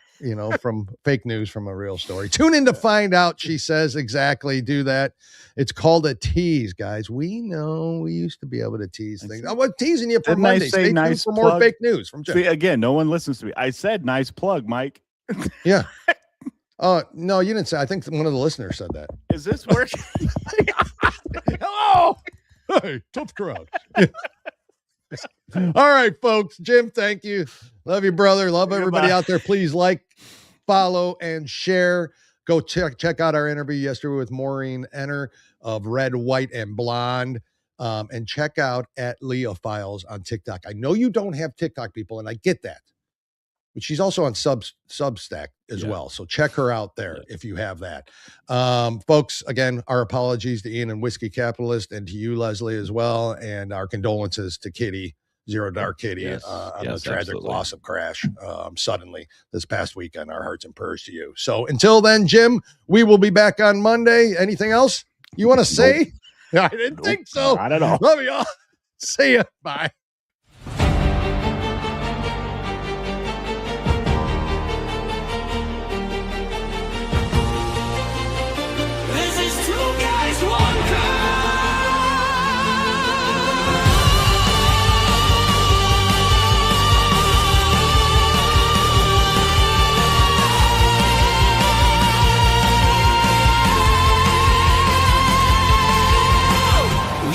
From fake news from a real story. Tune in to find out, she says. Exactly. Do that. It's called a tease, guys. We know we used to be able to tease things. I was teasing you for Didn't Monday. I say Stay nice tuned for plug? more fake news from Jim. See, again, no one listens to me. I said nice plug, Mike. Yeah. No, you didn't say. I think one of the listeners said that. Is this working? Hello. Hey, tough crowd. All right, folks. Jim, thank you. Love you, brother. Love everybody out there. Please like, follow, and share. Go check out our interview yesterday with Maureen Enner of Red, White, and Blonde. And check out at Leah Files on TikTok. I know you don't have TikTok, people, and I get that. But she's also on Substack as well. So check her out there if you have that. Folks, again, our apologies to Ian and Whiskey Capitalist and to you, Leslie, as well. And our condolences to Kitty, Zero Dark Kitty, on the tragic loss of Crash suddenly this past weekend. Our hearts and prayers to you. So until then, Jim, we will be back on Monday. Anything else you want to say? I didn't think so. I don't know. Love you all. See ya. Bye.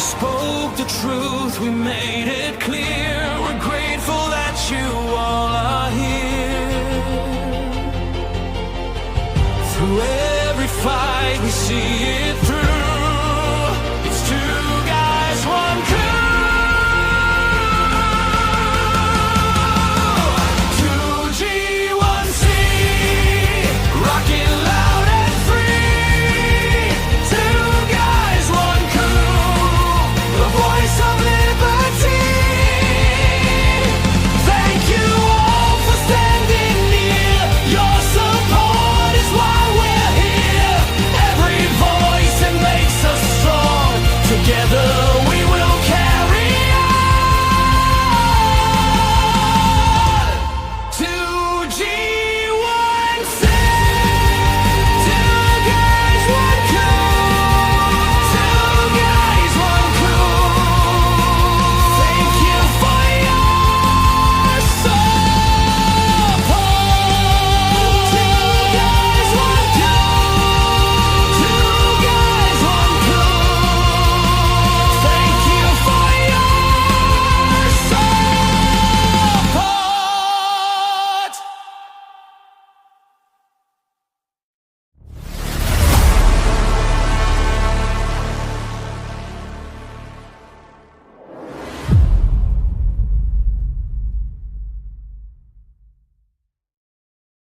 Spoke the truth, we made it clear. We're grateful that you all are here. Through every fight, we see it through.